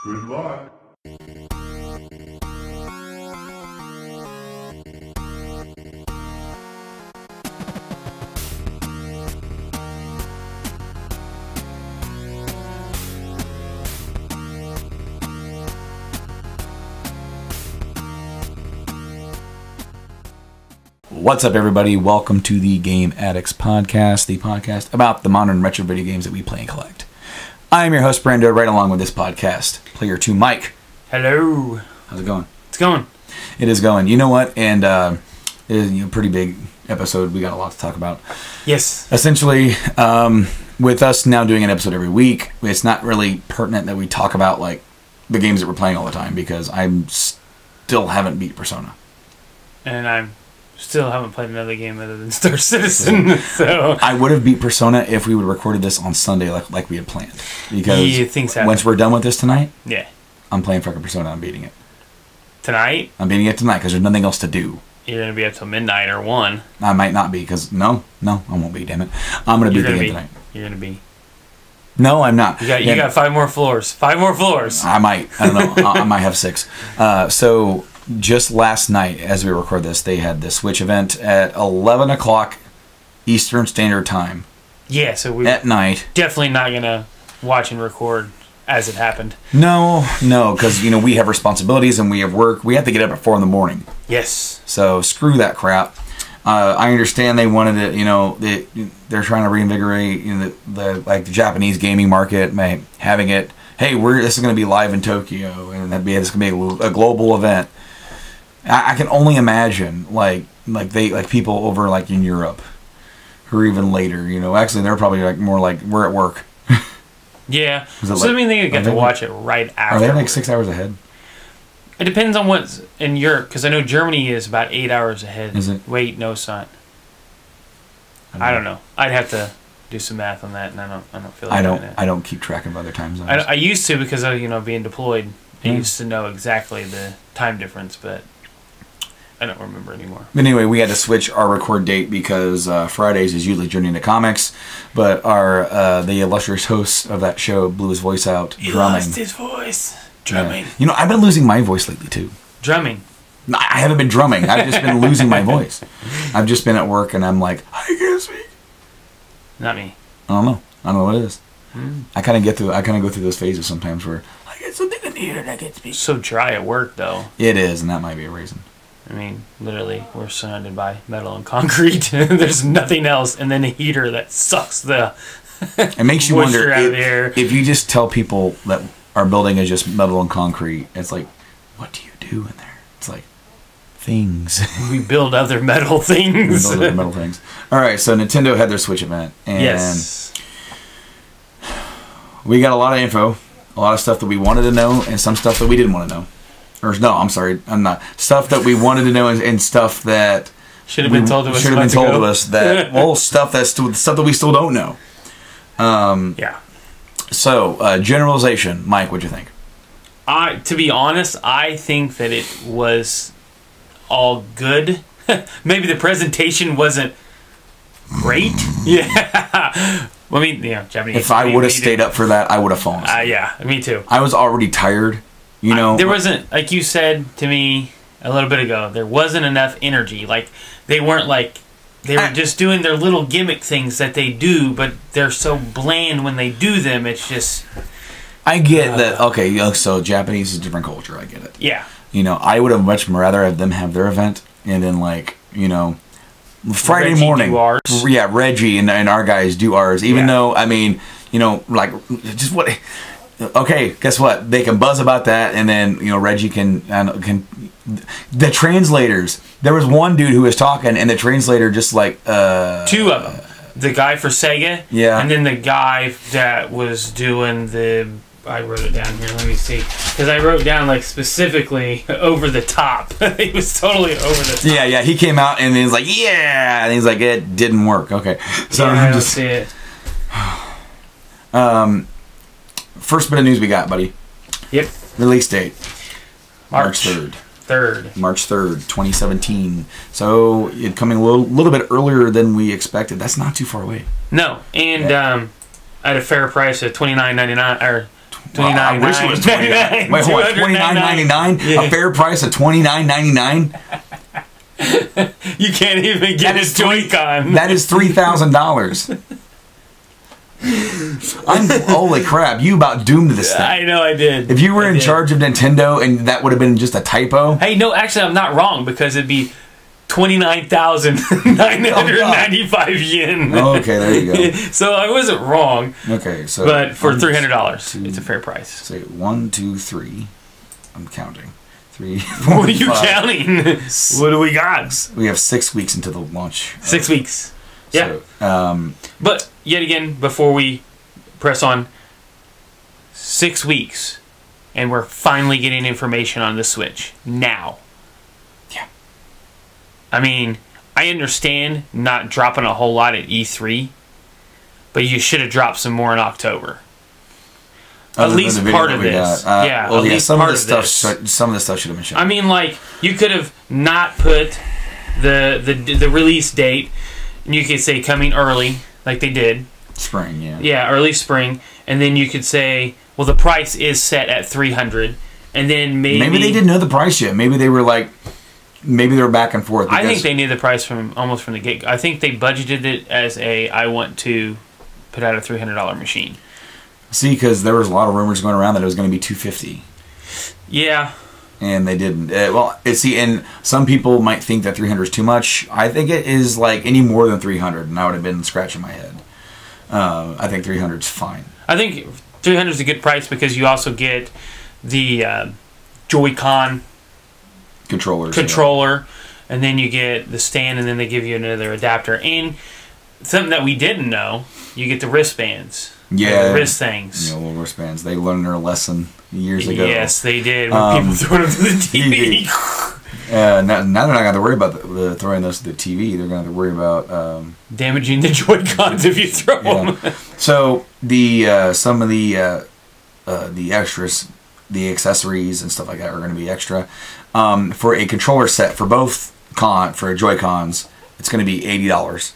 Good luck. What's up, everybody? Welcome to the Game Addicts podcast, the podcast about the modern retro video games that we play and collect. I am your host, Brando, right along with this podcast. Player 2, Mike. Hello. How's it going? It's going. It is going. You know what? And it is a pretty big episode. We got a lot to talk about. Yes. Essentially, with us now doing an episode every week, it's not really pertinent that we talk about like the games that we're playing all the time because I still haven't beat Persona. And I still haven't played another game other than Star Citizen. So I would have beat Persona if we would have recorded this on Sunday like we had planned. Because things happen. Once we're done with this tonight, Yeah. I'm playing fucking Persona. I'm beating it. Tonight? I'm beating it tonight because there's nothing else to do. You're going to be up till midnight or 1. I might not be because, no, I won't be, damn it. I'm going to beat the game tonight. You're going to be. No, I'm not. You got 5 more floors. 5 more floors. I might. I don't know. I might have 6. So just last night, as we record this, they had the Switch event at 11 o'clock Eastern Standard Time. Yeah, so we're at night. Definitely not going to watch and record as it happened. No, because, we have responsibilities and we have work. We have to get up at 4 in the morning. Yes. So screw that crap. I understand they wanted it, they're trying to reinvigorate the Japanese gaming market by having it, hey, this is going to be live in Tokyo and this is going to be a global event. I can only imagine like people over like in Europe or even later, actually they're probably more like we're at work. Yeah. So I mean they get to watch it right after. Are they like 6 hours ahead? It depends on what's in Europe, because I know Germany is about 8 hours ahead. Is it? Wait, no, it's not. I don't know. I'd have to do some math on that, and I don't feel like doing it. I don't keep track of other time zones. I used to because of being deployed. I used to know exactly the time difference, but I don't remember anymore. But anyway, we had to switch our record date because Fridays is usually Journey into Comics, but the illustrious host of that show blew his voice out drumming. He lost his voice. Drumming. Yeah. I've been losing my voice lately too. Drumming. I haven't been drumming. I've just been losing my voice. I've just been at work and I'm like, I can't speak. Not me. I don't know what it is. I kind of go through those phases sometimes where I get something in here and I can't speak. So dry at work though. It is, and that might be a reason. I mean, literally, we're surrounded by metal and concrete. There's nothing else, and then a heater that sucks the it makes you wonder out of the air. If you just tell people that our building is just metal and concrete, it's like, what do you do in there? It's like, things. We build other metal things. All right, so Nintendo had their Switch event, and yes, we got a lot of info, a lot of stuff that we wanted to know, and some stuff that we didn't want to know. Or no, I'm sorry, I'm not. Stuff that we wanted to know and stuff that should have been told to us. Should have been told to us that stuff that we still don't know. Yeah. So generalization, Mike, what'd you think? To be honest, I think that it was all good. Maybe the presentation wasn't great. Yeah. I mean, Japanese. If I would have stayed up for that, I would have fallen asleep. Yeah, me too. I was already tired. There wasn't, like you said to me a little bit ago, there wasn't enough energy. Like, they weren't like, they were just doing their little gimmick things that they do, but they're so bland when they do them, it's just... I get that, okay, so Japanese is a different culture, I get it. Yeah. I would have much rather have them have their event, and then, Friday Reggie morning. Do ours. Yeah, Reggie and our guys do ours, even though, just what... Okay, guess what? They can buzz about that, and then Reggie can. The translators. There was one dude who was talking, and the translator just like 2 of them. The guy for Sega, yeah, and then the guy that was doing the. I wrote it down here. Let me see, because I wrote down specifically over the top. He was totally over the top. Yeah. He came out and he's like, yeah, and he's like, it didn't work. Okay, so I don't see it. First bit of news we got, buddy. Yep. Release date. March 3rd. March 3rd, 2017. So it coming a little bit earlier than we expected. That's not too far away. No, and at a fair price of $29.99 or $29.99. I wish it was $29. Wait, hold on. $29.99? A fair price of $29.99? You can't even get a Joy-Con. That is $3,000. Holy crap! You about doomed this thing. I know I did. If you were in charge of Nintendo and that would have been just a typo. Hey, no, actually, I'm not wrong because it'd be 29,995 yen. Okay, there you go. So I wasn't wrong. Okay, so but for $300, it's a fair price. Say 1, 2, 3. I'm counting. 3. 4, What are you 5, counting? What do we got? We have 6 weeks until the launch. 6 weeks. Yeah. So, but yet again, before we press on, 6 weeks, and we're finally getting information on the Switch now. Yeah. I mean, I understand not dropping a whole lot at E3, but you should have dropped some more in October. At least part of this. Yeah, at least part of this. Some of the stuff should have been shown. I mean, like, you could have not put the release date, and you could say coming early, like they did. Spring, yeah. Yeah, early spring. And then you could say, well, the price is set at $300. And then maybe they didn't know the price yet. Maybe they were like, maybe they were back and forth. I think they knew the price almost from the get. I think they budgeted it as I want to put out a $300 machine. See, because there was a lot of rumors going around that it was going to be $250. Yeah. And they didn't. And some people might think that 300 is too much. I think it is like any more than 300, and I would have been scratching my head. I think 300 is fine. I think 300 is a good price because you also get the Joy-Con controller, and then you get the stand, and then they give you another adapter. And something that we didn't know, you get the wristbands. Yeah, the wrist things. Yeah, little wristbands. They learned their lesson years ago. Yes, they did. When people threw them to the TV. Now they're not going to have to worry about throwing those to the TV. They're going to have to worry about damaging the Joy-Cons if you throw them. So some of the extras, the accessories and stuff like that are going to be extra. For a controller set for both for Joy-Cons, it's going to be $80.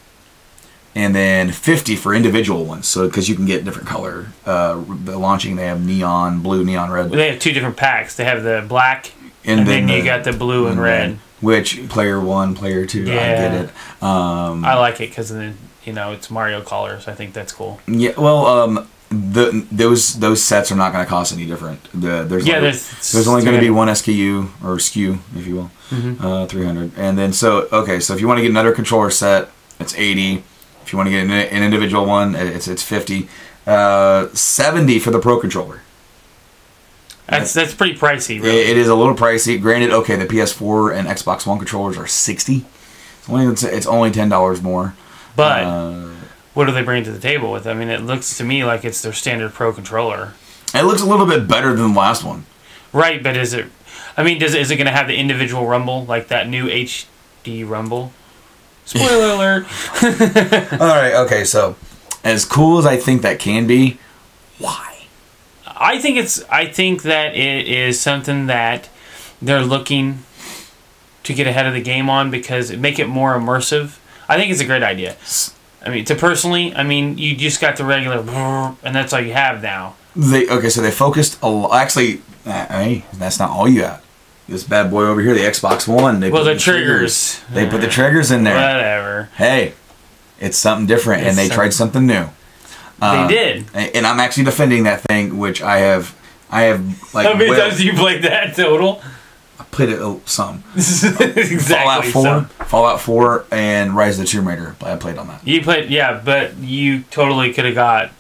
And then $50 for individual ones, so because you can get different color. The launching, they have neon blue, neon red. Well, they have 2 different packs. They have the black, and then you got the blue and red. Which player 1, player 2, I get it. I like it because it's Mario colors. I think that's cool. Yeah, well, those sets are not going to cost any different. There's only going to be one SKU or SKU, if you will, 300. And then so if you want to get another controller set, it's $80. If you want to get an individual one, it's $50. $70 for the Pro Controller. That's pretty pricey, really. It is a little pricey. Granted, the PS4 and Xbox One controllers are $60. It's only $10 more. But what do they bring to the table with? I mean, it looks to me like it's their standard Pro Controller. It looks a little bit better than the last one. Right, but is it? I mean, is it going to have the individual rumble like that new HD rumble? Spoiler alert. Alright, okay, so as cool as I think that can be, why? I think that it is something that they're looking to get ahead of the game on because it make it more immersive. I think it's a great idea. I mean, you just got the regular and that's all you have now. So they focused a lot. Actually, hey, that's not all you got. This bad boy over here, the Xbox One. They put the triggers. They put the triggers in there. Whatever. Hey, it's something different, and they tried something new. They did. And I'm actually defending that thing, which I have like. How many times have you played that total? I played it some. Exactly. Fallout 4, and Rise of the Tomb Raider. I played on that. You played, yeah, but you totally could have got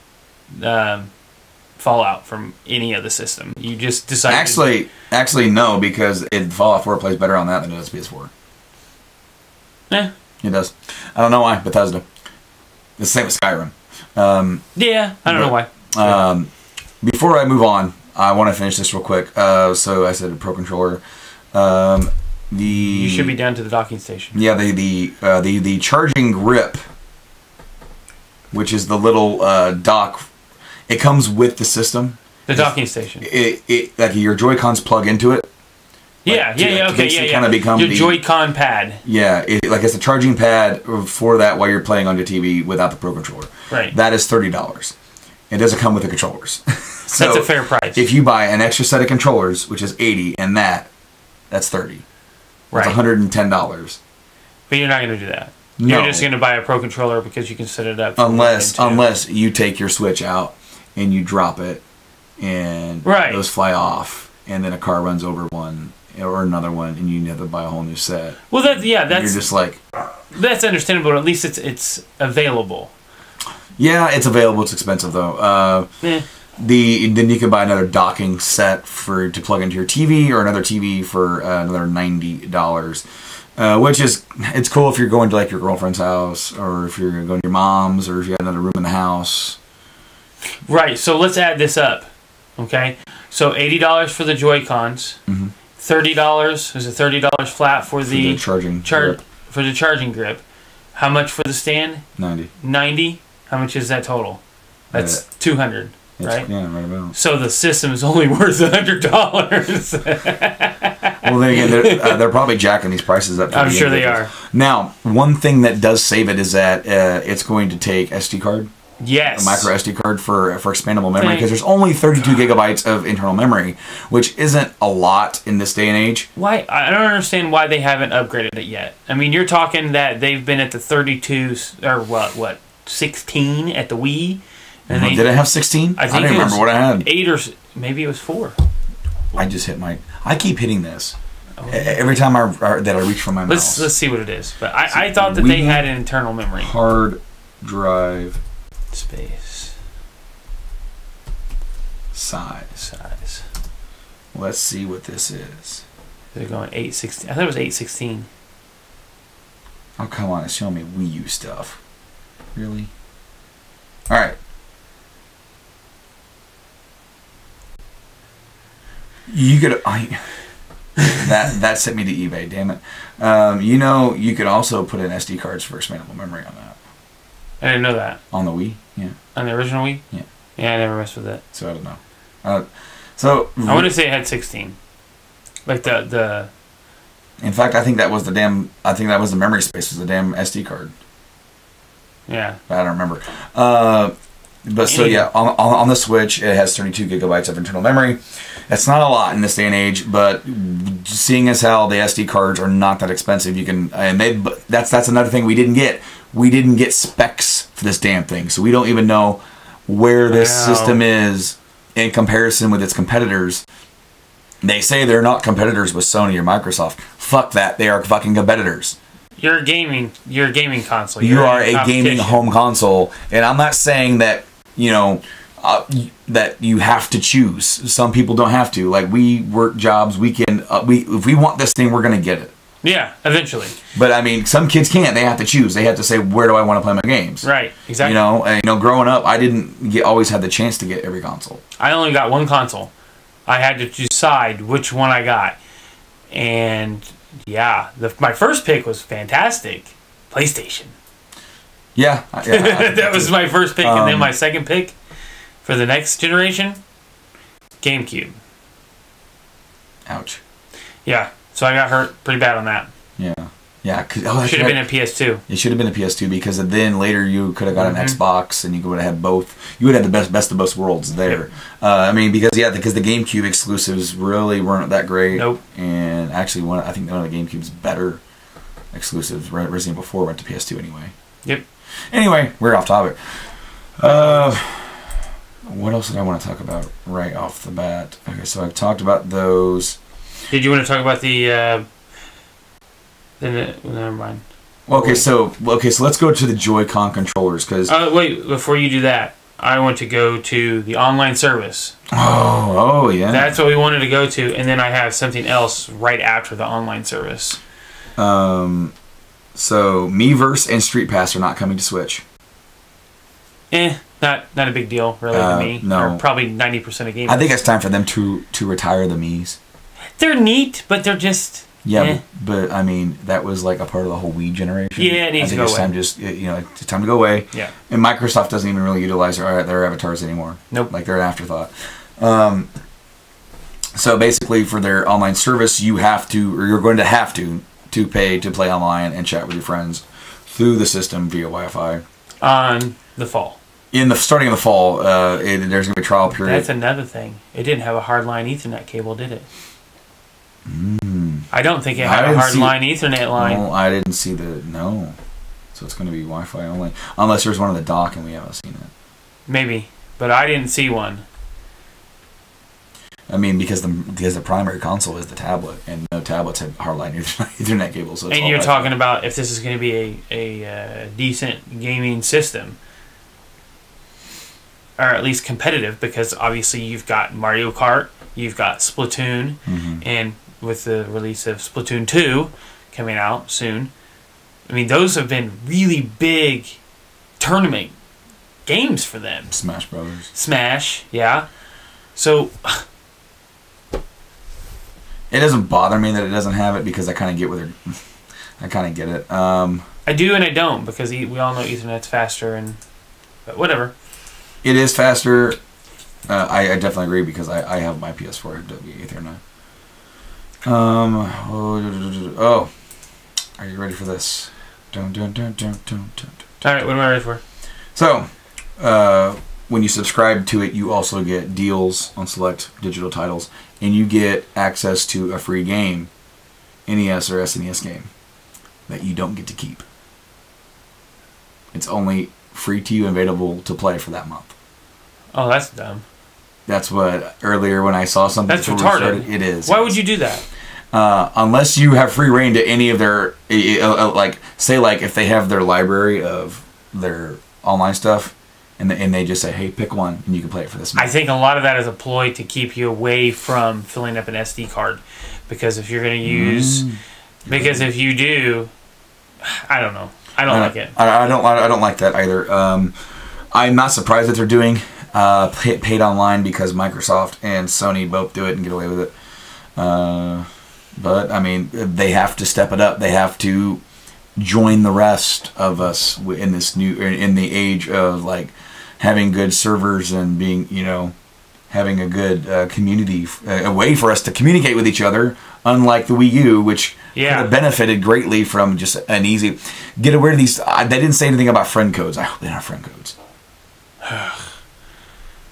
Fallout from any of the system. You just decided. Actually, no, because Fallout 4 plays better on that than it does PS4. Yeah, it does. I don't know why. Bethesda. The same with Skyrim. Yeah, I don't know why. Before I move on, I want to finish this real quick. So I said a Pro Controller. You should be down to the docking station. Yeah, the charging grip, which is the little dock. It comes with the system. The docking station. Like your Joy-Cons plug into it. Kind of become your Joy-Con pad. Yeah, it's a charging pad for that while you're playing on your TV without the Pro Controller. Right. That is $30. It doesn't come with the controllers. So that's a fair price. If you buy an extra set of controllers, which is $80, and that's $30. That's $110. But you're not going to do that. No. You're just going to buy a Pro controller because you can set it up. Unless you take your Switch out and you drop it, and those fly off, and then a car runs over one or another one, and you have to buy a whole new set. Well, that's you're just like, that's understandable. At least it's available. Yeah, it's available. It's expensive though. Then you can buy another docking set to plug into your TV, or another TV for another $90. Which it's cool if you're going to like your girlfriend's house, or if you're going to your mom's, or if you have another room in the house. Right. So let's add this up. Okay. So $80 for the Joy-Cons. Mm-hmm. $30 is it $30 flat for the charging grip. For the charging grip. How much for the stand? 90. 90. How much is that total? That's 200. Right? Yeah, right about. So the system is only worth $100. Well, then again, they're probably jacking these prices up. I'm sure they are. Now, one thing that does save it is that it's going to take SD card. Yes. A micro SD card for expandable memory, because there's only 32 gigabytes of internal memory, which isn't a lot in this day and age. Why? I don't understand why they haven't upgraded it yet. I mean, you're talking that they've been at the 32 or what 16 at the Wii. And did it have 16? I don't remember what I had. 8 or maybe it was 4. I just hit I keep hitting this. Every time that I reach for my mouse. Let's see what it is. But I thought that they had an internal memory. Hard drive. Space. Size. Let's see what this is. They're going 816. I thought it was 816. Oh, come on. It's showing me Wii U stuff. Really? Alright. You could... that sent me to eBay, damn it. You could also put in SD cards for expandable memory on that. I didn't know that. On the Wii? Yeah. On the original Wii? Yeah. Yeah, I never messed with it. So I don't know. I want to say it had 16. Like the... In fact, I think that was the memory space, was the damn SD card. Yeah. I don't remember. But so yeah, on the Switch, it has 32 gigabytes of internal memory. That's not a lot in this day and age, but seeing as how the SD cards are not that expensive, you can, that's another thing we didn't get. We didn't get specs for this damn thing, so we don't even know where this system is in comparison with its competitors. They say they're not competitors with Sony or Microsoft. Fuck that, they are fucking competitors. You're a gaming console. You are a gaming home console, and I'm not saying that that you have to choose. Some people don't have to. Like, we work jobs, we can. If we want this thing, we're gonna get it. Yeah, eventually. But I mean, some kids can't. They have to choose. They have to say, where do I want to play my games? Right. Exactly. Growing up, I didn't always have the chance to get every console. I only got one console. I had to decide which one I got, and yeah, my first pick was fantastic, PlayStation. Yeah, that was my first pick, and then my second pick for the next generation, GameCube. Ouch. Yeah, so I got hurt pretty bad on that. Yeah. Should have been a PS2. It should have been a PS2, because then later you could have got an Xbox, and you would have had both. You would have had the best of both worlds there. Yep. Because the GameCube exclusives really weren't that great. Nope. And actually, I think one of the GameCube's better exclusives, Resident Evil 4, went to PS2 anyway. Yep. Anyway, we're off topic. What else did I want to talk about right off the bat? Okay, so I've talked about those. Did you want to talk about the... never mind. Okay, so let's go to the Joy-Con controllers, because... wait, before you do that, I want to go to the online service. Oh, yeah. That's what we wanted to go to, and then I have something else right after the online service. So Miiverse and Street Pass are not coming to Switch. Not a big deal, really, to me. No. Or probably 90% of gamers. I think it's time for them to retire the Miis. They're neat, but they're just... Yeah, but I mean, that was like a part of the whole Wii generation. Yeah, it needs to go away. It's time to go away. Yeah. And Microsoft doesn't even really utilize their avatars anymore. Nope. Like, they're an afterthought. So basically, for their online service, you're going to have to pay to play online and chat with your friends through the system via Wi-Fi. On the fall. starting in the fall, there's going to be a trial period. That's another thing. It didn't have a hardline Ethernet cable, did it? I don't think it had a hardline Ethernet line. No, I didn't see no. So it's going to be Wi-Fi only. Unless there's one on the dock and we haven't seen it. Maybe. But I didn't see one. I mean, because the primary console is the tablet, and no tablets have hardline Ethernet cables. So and you're talking about if this is going to be a decent gaming system, or at least competitive, because obviously you've got Mario Kart, you've got Splatoon, and with the release of Splatoon 2 coming out soon, I mean, those have been really big tournament games for them. Smash Brothers. Smash, yeah. So it doesn't bother me that it doesn't have it because I kind of get what they're. I kind of get it. I do and I don't because we all know Ethernet's faster, but whatever. It is faster. I definitely agree because I have my PS4 Ethernet. Oh, are you ready for this? All right, what am I ready for? So, when you subscribe to it, you also get deals on select digital titles, and you get access to a free game, NES or SNES game, that you don't get to keep. It's only free to you and available to play for that month. Oh, that's dumb. That's what earlier when I saw something. That's retarded. It is. Why would you do that? Unless you have free reign to any of their, like if they have their library of their online stuff, and they just say, hey, pick one, and you can play it for this month. I think a lot of that is a ploy to keep you away from filling up an SD card, because if you're going to use, because if you do, I don't know. I don't like it. I don't like that either. I'm not surprised that they're doing paid online because Microsoft and Sony both do it and get away with it. But I mean, they have to step it up. They have to join the rest of us in this in the age of like having good servers and being, having a good community, a way for us to communicate with each other. Unlike the Wii U, which could have benefited greatly from just an easy get away of these. They didn't say anything about friend codes. I hope they don't have friend codes.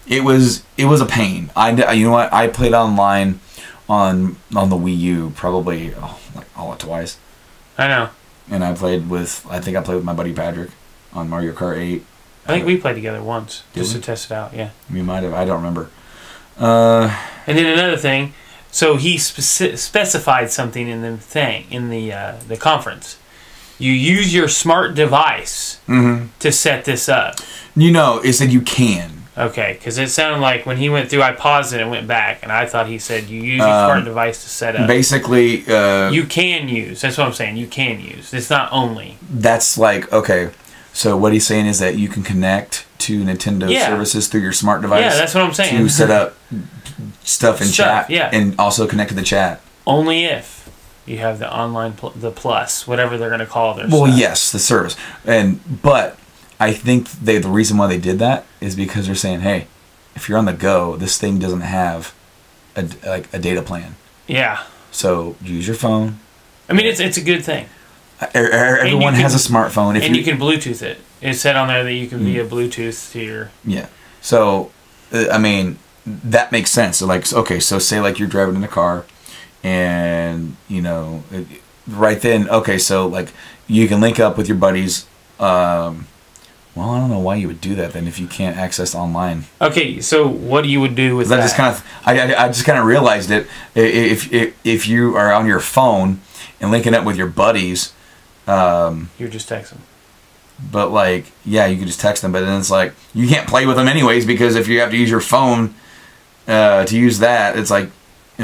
It was a pain. You know what? I played online on the Wii U probably like all at twice. I know. And I think I played with my buddy Patrick on Mario Kart 8. I think we played together once just to test it out. Yeah. We might have. I don't remember. And then another thing. So he specified something in the conference. You use your smart device to set this up. It said you can. Okay, because it sounded like when he went through, I paused it and went back, and I thought he said you use your smart device to set up. Basically, you can use. That's what I'm saying. You can use. It's not only. That's like, okay. So what he's saying is that you can connect to Nintendo services through your smart device. Yeah, that's what I'm saying. To set up stuff in chat, and also connect to the chat. Only if you have the online, the plus, whatever they're going to call their stuff. Well, yes, the service. But I think the reason why they did that is because they're saying, hey, if you're on the go, this thing doesn't have a data plan. Yeah. So use your phone. I mean, it's a good thing. Everyone has a smartphone. And you can Bluetooth it. It said on there that you can via Bluetooth to your... Yeah. So, I mean, that makes sense. So, okay, so say you're driving in a car and, right then, okay, so, you can link up with your buddies. Well, I don't know why you would do that then if you can't access online. Okay, so what you would do with that? I just kind of realized it. If you are on your phone and linking up with your buddies, you're just texting. But you could just text them. But then it's you can't play with them anyways because if you have to use your phone to use that, it's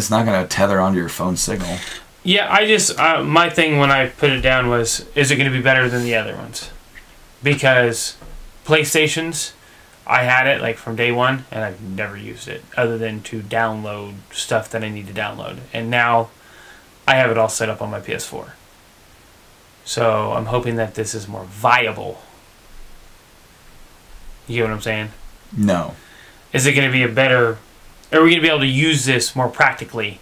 not going to tether onto your phone signal. Yeah, I just my thing when I put it down was, is it going to be better than the other ones? Because PlayStations, I had it from day one, and I've never used it other than to download stuff that I need to download. And now I have it all set up on my PS4. So I'm hoping that this is more viable. You get what I'm saying? No. Is it going to be a better... Are we going to be able to use this more practically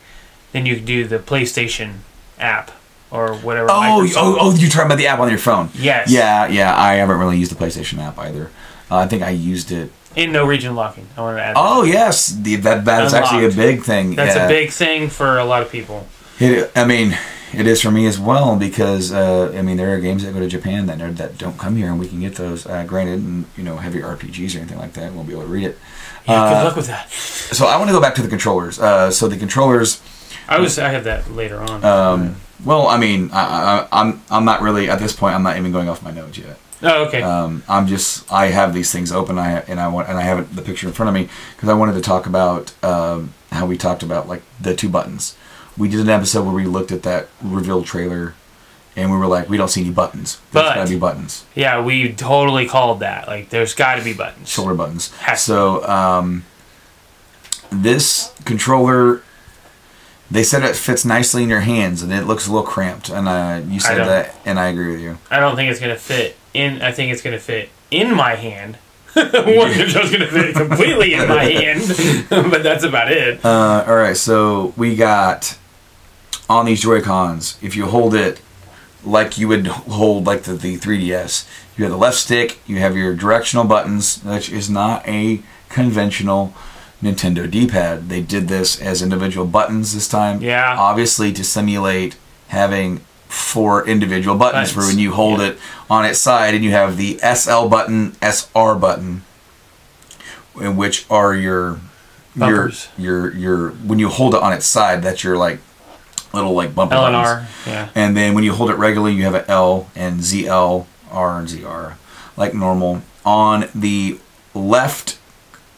than you could do the PlayStation app? Or whatever. You're talking about the app on your phone. Yes. Yeah. I haven't really used the PlayStation app either. I think I used it. In no region locking. I want to add. Oh yes, that is actually a big thing. That's a big thing for a lot of people. I mean, it is for me as well because I mean there are games that go to Japan that don't come here, and we can get those. Granted, and, heavy RPGs or anything like that, we won't be able to read it. Yeah, good luck with that. So I want to go back to the controllers. So the controllers. I have that later on. Well, I mean, I'm not really at this point. I'm not even going off my notes yet. Oh, okay. I have these things open. I have the picture in front of me because I wanted to talk about how we talked about like the 2 buttons. We did an episode where we looked at that reveal trailer, and we were like, we don't see any buttons. There's got to be buttons. Yeah, we totally called that. Like, there's got to be buttons. Shoulder buttons. So this controller. They said it fits nicely in your hands, and it looks a little cramped. And you said that, and I agree with you. I don't think it's going to fit in. I think it's going to fit in my hand. It's just going to fit completely in my hand, but that's about it. All right, so we got on these Joy-Cons. If you hold it like you would hold like the 3DS, you have the left stick. You have your directional buttons, which is not a conventional Nintendo D-pad. They did this as individual buttons this time. Yeah. Obviously to simulate having 4 individual buttons for when you hold it on its side, and you have the SL button, SR button, which are your bumpers. Your when you hold it on its side, that's your like little like bumper L and buttons. R. Yeah. And then when you hold it regularly, you have an L and ZL, R and ZR, like normal. On the left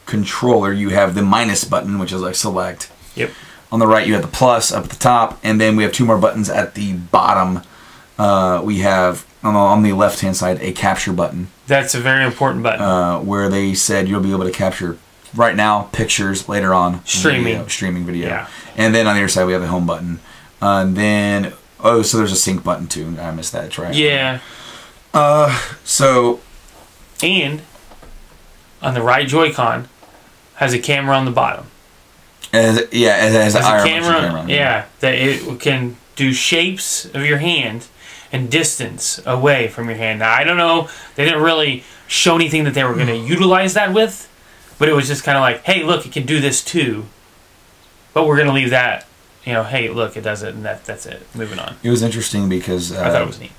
controller, you have the minus button, which is like select. Yep. On the right, you have the plus up at the top, and then we have 2 more buttons at the bottom. We have on the left hand side a capture button. That's a very important button. Where they said you'll be able to capture right now pictures, later on streaming video. Yeah. And then on the other side we have the home button. And then so there's a sync button too. I missed that. Right. Yeah. So. And on the right Joy-Con has a camera on the bottom. It has a camera. Yeah, that it can do shapes of your hand and distance away from your hand. Now, I don't know. They didn't really show anything that they were going to utilize that with, but it was just kind of like, hey, look, it can do this too. But we're going to leave that. Hey, look, it does it, and that's it. Moving on. It was interesting because I thought it was neat.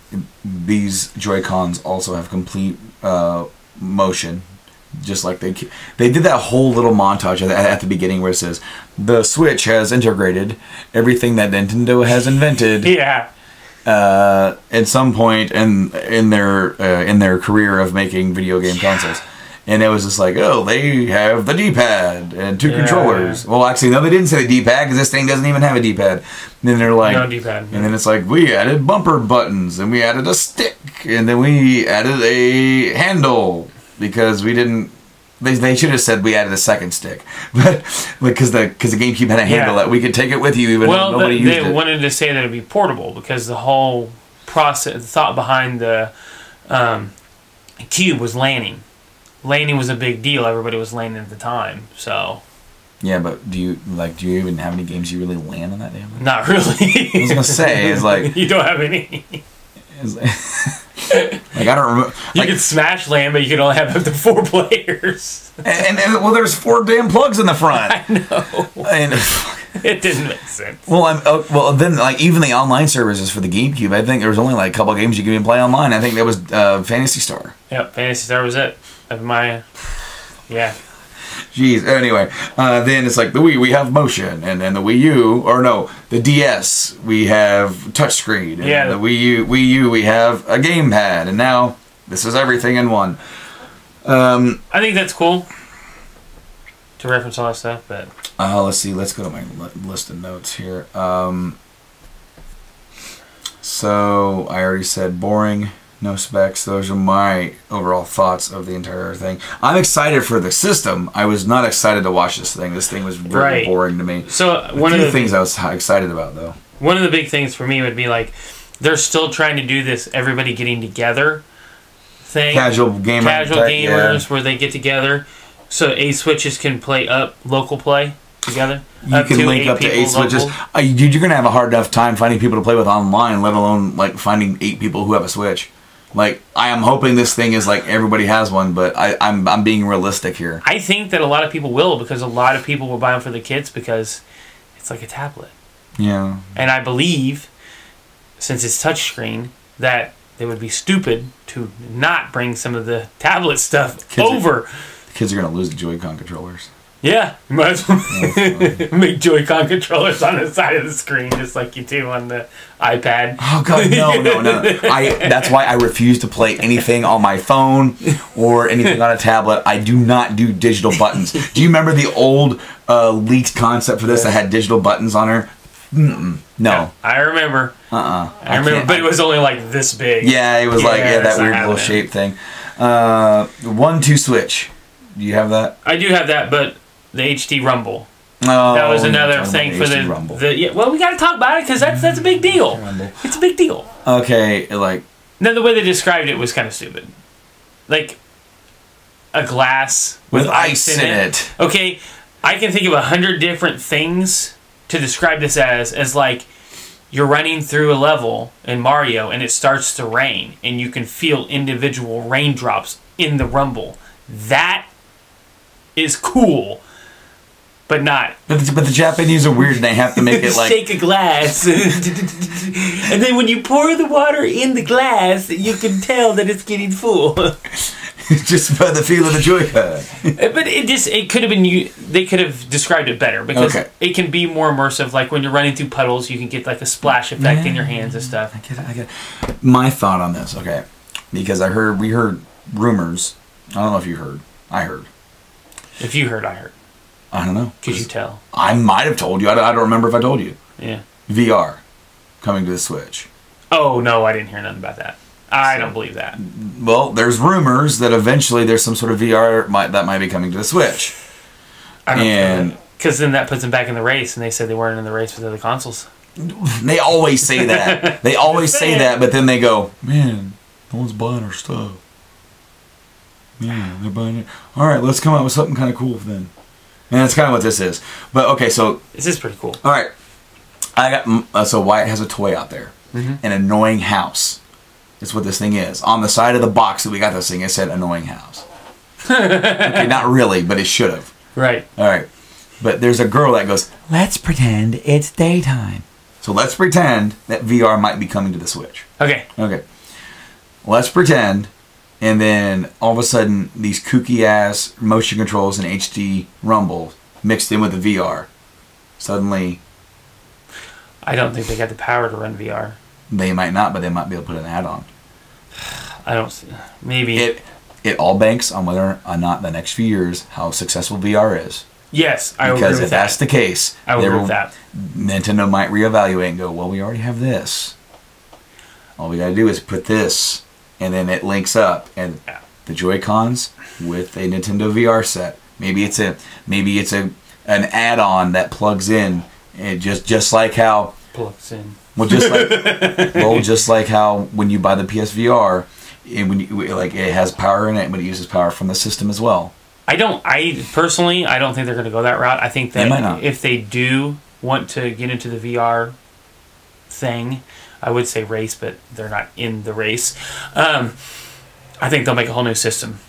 These Joy-Cons also have complete motion. Just like they did that whole little montage at the beginning where it says the Switch has integrated everything that Nintendo has invented. Yeah. At some point in their career of making video game consoles, and it was just like, oh, they have the D-pad and 2 controllers. Well, actually, no, they didn't say the D-pad because this thing doesn't even have a D-pad. And then they're like, no D-pad. And then it's like, we added bumper buttons, and we added a stick, and then we added a handle. Because we didn't, they should have said we added a second stick, but because the GameCube had a handle that we could take it with you even though nobody used it. They wanted to say that it'd be portable because the whole process, the thought behind the Cube was landing. Landing was a big deal. Everybody was landing at the time, so. Yeah, but do you even have any games you really land on that damn thing? Not really. I was gonna say it's like you don't have any. Like I don't remember. You could Smash land, but you could only have up to 4 players. And well, there's 4 damn plugs in the front. I know. And it didn't make sense. Well, then like even the online services for the GameCube, I think there was only like a couple of games you could even play online. I think that was Phantasy Star. Yep, Phantasy Star was it. Yeah. Jeez. Anyway, then it's like the Wii, we have motion, and then the Wii U, or no, the DS, we have touchscreen. And the Wii U, we have a gamepad, and now this is everything in one. I think that's cool to reference all that stuff, but let's see. Let's go to my list of notes here. So I already said boring. No specs. Those are my overall thoughts of the entire thing. I'm excited for the system. I was not excited to watch this thing. This thing was very boring to me. So one of the things I was excited about, though. One of the big things for me would be like they're still trying to do this everybody getting together thing. Casual gamers where they get together. So 8 switches can play up local play together. You can link up to 8 switches. You're going to have a hard enough time finding people to play with online, let alone like finding 8 people who have a Switch. Like, I am hoping this thing is like everybody has one, but I'm being realistic here. I think that a lot of people will, because a lot of people will buy them for the kids because it's like a tablet. Yeah. And I believe, since it's touchscreen, that they would be stupid to not bring some of the tablet stuff over. The kids are going to lose the Joy-Con controllers. Yeah, you might as well make Joy-Con controllers on the side of the screen, just like you do on the iPad. Oh God, no! That's why I refuse to play anything on my phone or anything on a tablet. I do not do digital buttons. Do you remember the old leaked concept for this that had digital buttons on her? No. Yeah, I remember. I remember, but it was only like this big. Yeah, it was that weird little shape thing. 1-2 switch. Do you have that? I do have that, but the HD Rumble. Oh, that was another thing for the well, we got to talk about it because that's a big deal. It's a big deal. Okay, like. No, the way they described it was kind of stupid. Like a glass with ice in it. Okay, I can think of 100 different things to describe this as like you're running through a level in Mario and it starts to rain and you can feel individual raindrops in the rumble. That is cool, but not. But the Japanese are weird and they have to make it like shake a glass, and then when you pour the water in the glass, you can tell that it's getting full. Just by the feel of the Joy-Con. But it could have been they could have described it better because it can be more immersive. Like when you're running through puddles, you can get like a splash effect in your hands and stuff. I get it. My thought on this, okay, because we heard rumors. I don't know if you heard. I heard. If you heard, I heard. I don't know. Could you tell? I might have told you. I don't remember if I told you. Yeah. VR coming to the Switch. Oh no, I didn't hear nothing about that. I don't believe that. Well, there's rumors that eventually there's some sort of VR that might be coming to the Switch. I don't know. Because then that puts them back in the race, and they said they weren't in the race with other consoles. They always say that. They always say that, but then they go, man, no one's buying our stuff. Yeah, they're buying it. All right, let's come out with something kind of cool then. And that's kind of what this is. But okay, so this is pretty cool. All right, I got so Wyatt has a toy out there, an annoying house. That's what this thing is. On the side of the box that we got this thing, it said annoying house. Okay, not really, but it should have. Right. All right, but there's a girl that goes, let's pretend it's daytime. So let's pretend that VR might be coming to the Switch. Okay. Okay. Let's pretend. And then all of a sudden, these kooky ass motion controls and HD rumble mixed in with the VR. Suddenly, I don't think they got the power to run VR. They might not, but they might be able to put an add-on. I don't see. Maybe it all banks on whether or not the next few years how successful VR is. Yes, I agree with that. Because if that's the case, I agree with that. Nintendo might reevaluate and go, well, we already have this. All we got to do is put this. And then it links up, and the Joy-Cons with a Nintendo VR set. Maybe it's an add-on that plugs in, and just like how plugs in. Well, just like how when you buy the PSVR, it has power in it, but it uses power from the system as well. I personally don't think they're going to go that route. I think that they might not. If they do want to get into the VR thing, I would say race, but they're not in the race. I think they'll make a whole new system.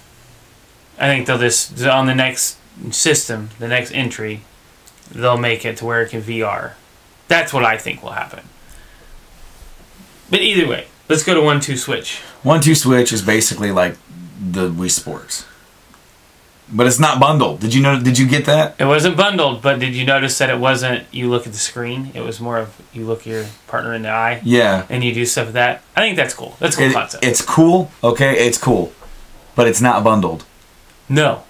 I think they'll just, on the next system, the next entry, they'll make it to where it can VR. That's what I think will happen. But either way, let's go to 1-2 Switch. 1-2 Switch is basically like the Wii Sports. But it's not bundled. Did you get that? It wasn't bundled, but did you notice that it wasn't you look at the screen? It was more of you look your partner in the eye. Yeah. And you do stuff with that. I think that's cool. That's a cool concept. It's cool. Okay, it's cool. But it's not bundled. No.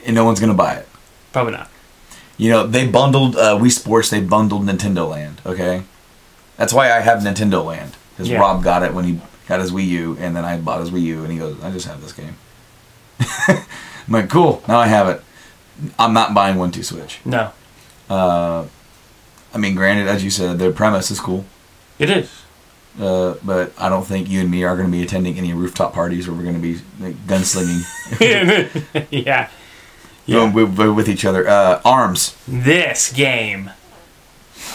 And no one's going to buy it. Probably not. You know, they bundled Wii Sports, they bundled Nintendo Land, okay? That's why I have Nintendo Land. Because Rob got it when he got his Wii U, and then I bought his Wii U, and he goes, I just have this game. I'm like, cool, now I have it. I'm not buying 1-2 Switch. No. I mean, granted, as you said, their premise is cool. It is. But I don't think you and me are going to be attending any rooftop parties where we're going to be like, gunslinging. Yeah. With each other. ARMS. This game.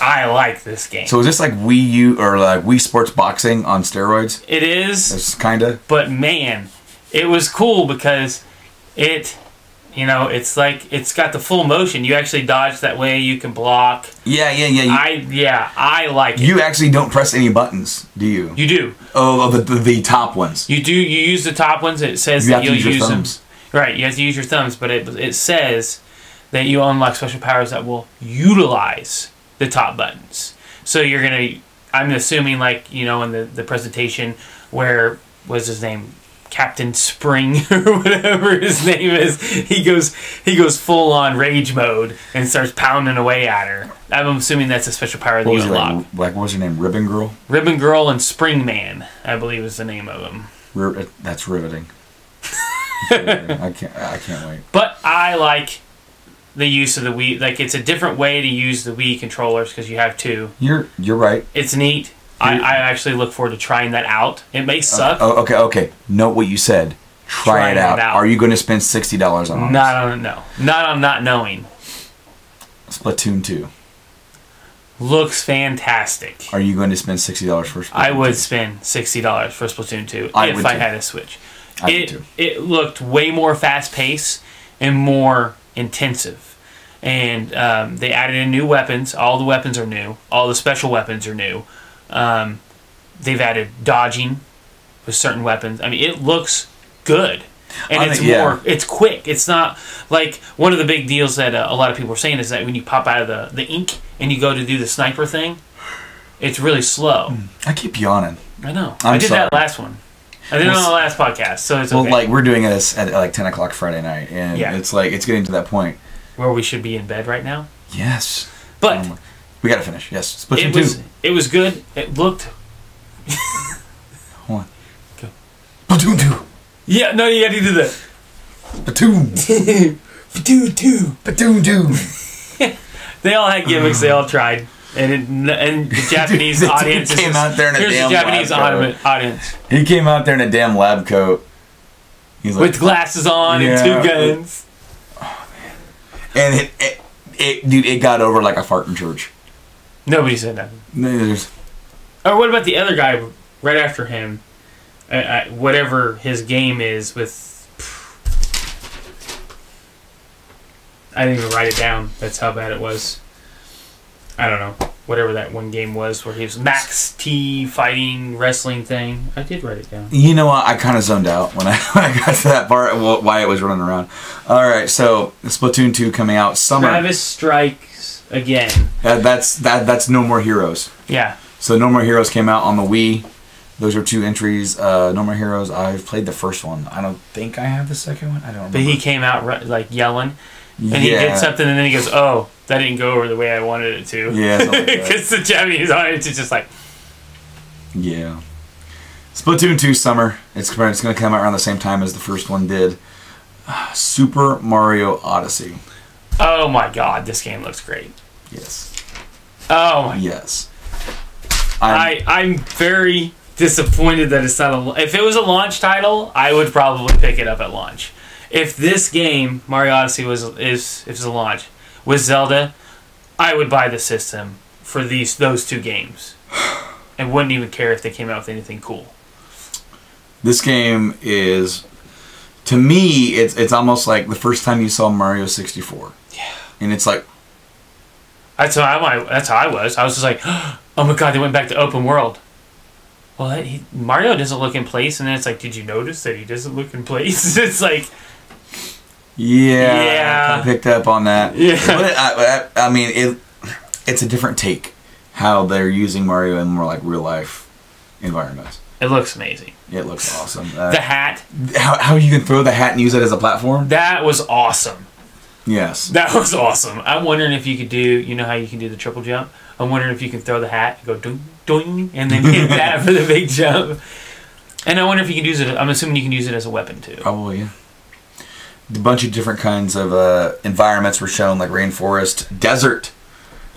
I like this game. So is this like Wii U or like Wii Sports Boxing on steroids? It is. It's kind of. But man, it was cool because it, you know, it's like it's got the full motion. You actually dodge that way. You can block. Yeah. I like it. You actually don't press any buttons, do you? You do. Oh, the top ones. You do. You use the top ones. It says You that have to you'll use your use them. thumbs. Right. You have to use your thumbs, but it says that you unlock special powers that will utilize the top buttons. So you're gonna. I'm assuming, like, you know, in the presentation where was his name, Captain Spring or whatever his name is, he goes full on rage mode and starts pounding away at her. I'm assuming that's a special power that you unlock. Like, what was her name? Ribbon Girl. Ribbon Girl and Spring Man, I believe, is the name of them. That's riveting. I can't wait. But I like the use of the Wii. Like, it's a different way to use the Wii controllers because you have two. You're right. It's neat. I actually look forward to trying that out. It may suck. Okay. Note what you said. Try it out. Are you going to spend $60 on it? Not on not knowing. Splatoon 2. Looks fantastic. Are you going to spend $60 for Splatoon 2? I would spend $60 for Splatoon 2 if I had a Switch. It looked way more fast-paced and more intensive. And they added in new weapons. All the weapons are new. All the special weapons are new. They've added dodging with certain weapons. I mean, it looks good. And it's quick. It's not like one of the big deals that a lot of people are saying is that when you pop out of the ink and you go to do the sniper thing, it's really slow. I keep yawning. I know. I did that last one. I did it on the last podcast, so it's okay. Well, like, we're doing this at like 10 o'clock Friday night, and it's like, it's getting to that point. Where we should be in bed right now? Yes. But we gotta finish. Yes. Splatoon 2. It was good. It looked... Hold on. Go. Splatoon 2. Yeah, no, you gotta do that. Splatoon. Splatoon 2. They all had gimmicks. They all tried. And the Japanese audience came out there in a damn Japanese lab coat. audience. He came out there in a damn lab coat. He's like, with glasses on and two guns. Oh man! And dude, it got over like a fart in church. Nobody said nothing. Or what about the other guy right after him? Whatever his game is with. I didn't even write it down. That's how bad it was. I don't know. Whatever that one game was where he was Max T fighting wrestling thing. I did write it down. You know what? I kind of zoned out when I got to that part, why it was running around. Alright, so Splatoon 2 coming out summer. Travis strikes again. That's No More Heroes. Yeah. So No More Heroes came out on the Wii. Those are two entries. No More Heroes, I've played the first one. I don't think I have the second one. I don't remember. But he came out like yelling. And he did something, and then he goes, "Oh, that didn't go over the way I wanted it to." Yeah, because the Japanese audience is just like, yeah. Splatoon 2 summer. It's going to come out around the same time as the first one did. Super Mario Odyssey. Oh my God, this game looks great. Yes. Oh my. Yes. I'm very disappointed that it's not if it was a launch title, I would probably pick it up at launch. If this game, Mario Odyssey, is a launch with Zelda, I would buy the system for those two games, and wouldn't even care if they came out with anything cool. This game is, to me, it's almost like the first time you saw Mario 64. Yeah. And it's like, that's how I was. I was just like, oh my God, they went back to open world. Well, Mario doesn't look in place, and then it's like, did you notice that he doesn't look in place? It's like. Yeah, I picked up on that. Yeah. But I mean, it's a different take how they're using Mario in more like real life environments. It looks amazing. It looks awesome. The hat. How you can throw the hat and use it as a platform? That was awesome. Yes. That was awesome. I'm wondering if you could do, you know how you can do the triple jump? I'm wondering if you can throw the hat, go doing, doing, and then hit that for the big jump. And I wonder if you can use it, I'm assuming you can use it as a weapon too. Probably, yeah. A bunch of different kinds of environments were shown, like rainforest, desert,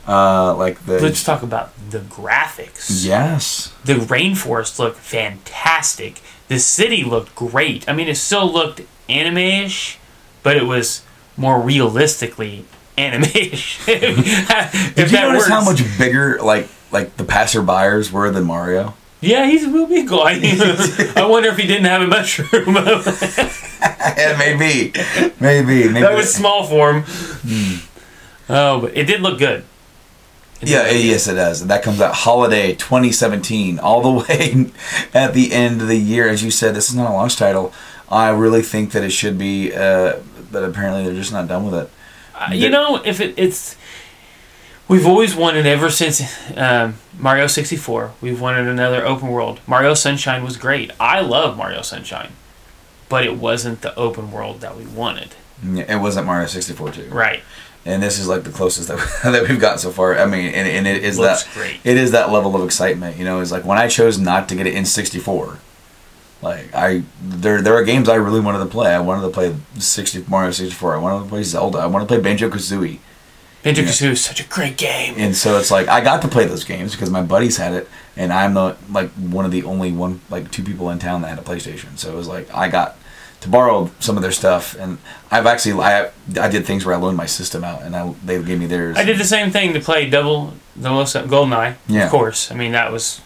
Let's talk about the graphics. Yes. The rainforest looked fantastic. The city looked great. I mean, it still looked anime-ish, but it was more realistically animation. Did you notice how much bigger like the passerbyers were than Mario? Yeah, he's a real big guy. I wonder if he didn't have a mushroom. Yeah, maybe. That was small for him. Oh, but it did look good. Yes, it does. That comes out holiday 2017, all the way at the end of the year. As you said, this is not a launch title. I really think that it should be, but apparently they're just not done with it. If it's... We've always wanted, ever since Mario 64, we've wanted another open world. Mario Sunshine was great. I love Mario Sunshine. But it wasn't the open world that we wanted. It wasn't Mario 64 too. Right. And this is like the closest that we've gotten so far. I mean, and it is great. It is that level of excitement. It's like when I chose not to get it in 64. Like there are games I really wanted to play. I wanted to play Mario 64. I wanted to play Zelda. I wanted to play Banjo-Kazooie. Banjo-Kazooie is such a great game. And so it's like I got to play those games because my buddies had it, and I'm one of the only two people in town that had a PlayStation. So it was like I got to borrow some of their stuff, and I did things where I loaned my system out, and they gave me theirs. I did the same thing to play GoldenEye. Yeah. Of course. I mean, that was,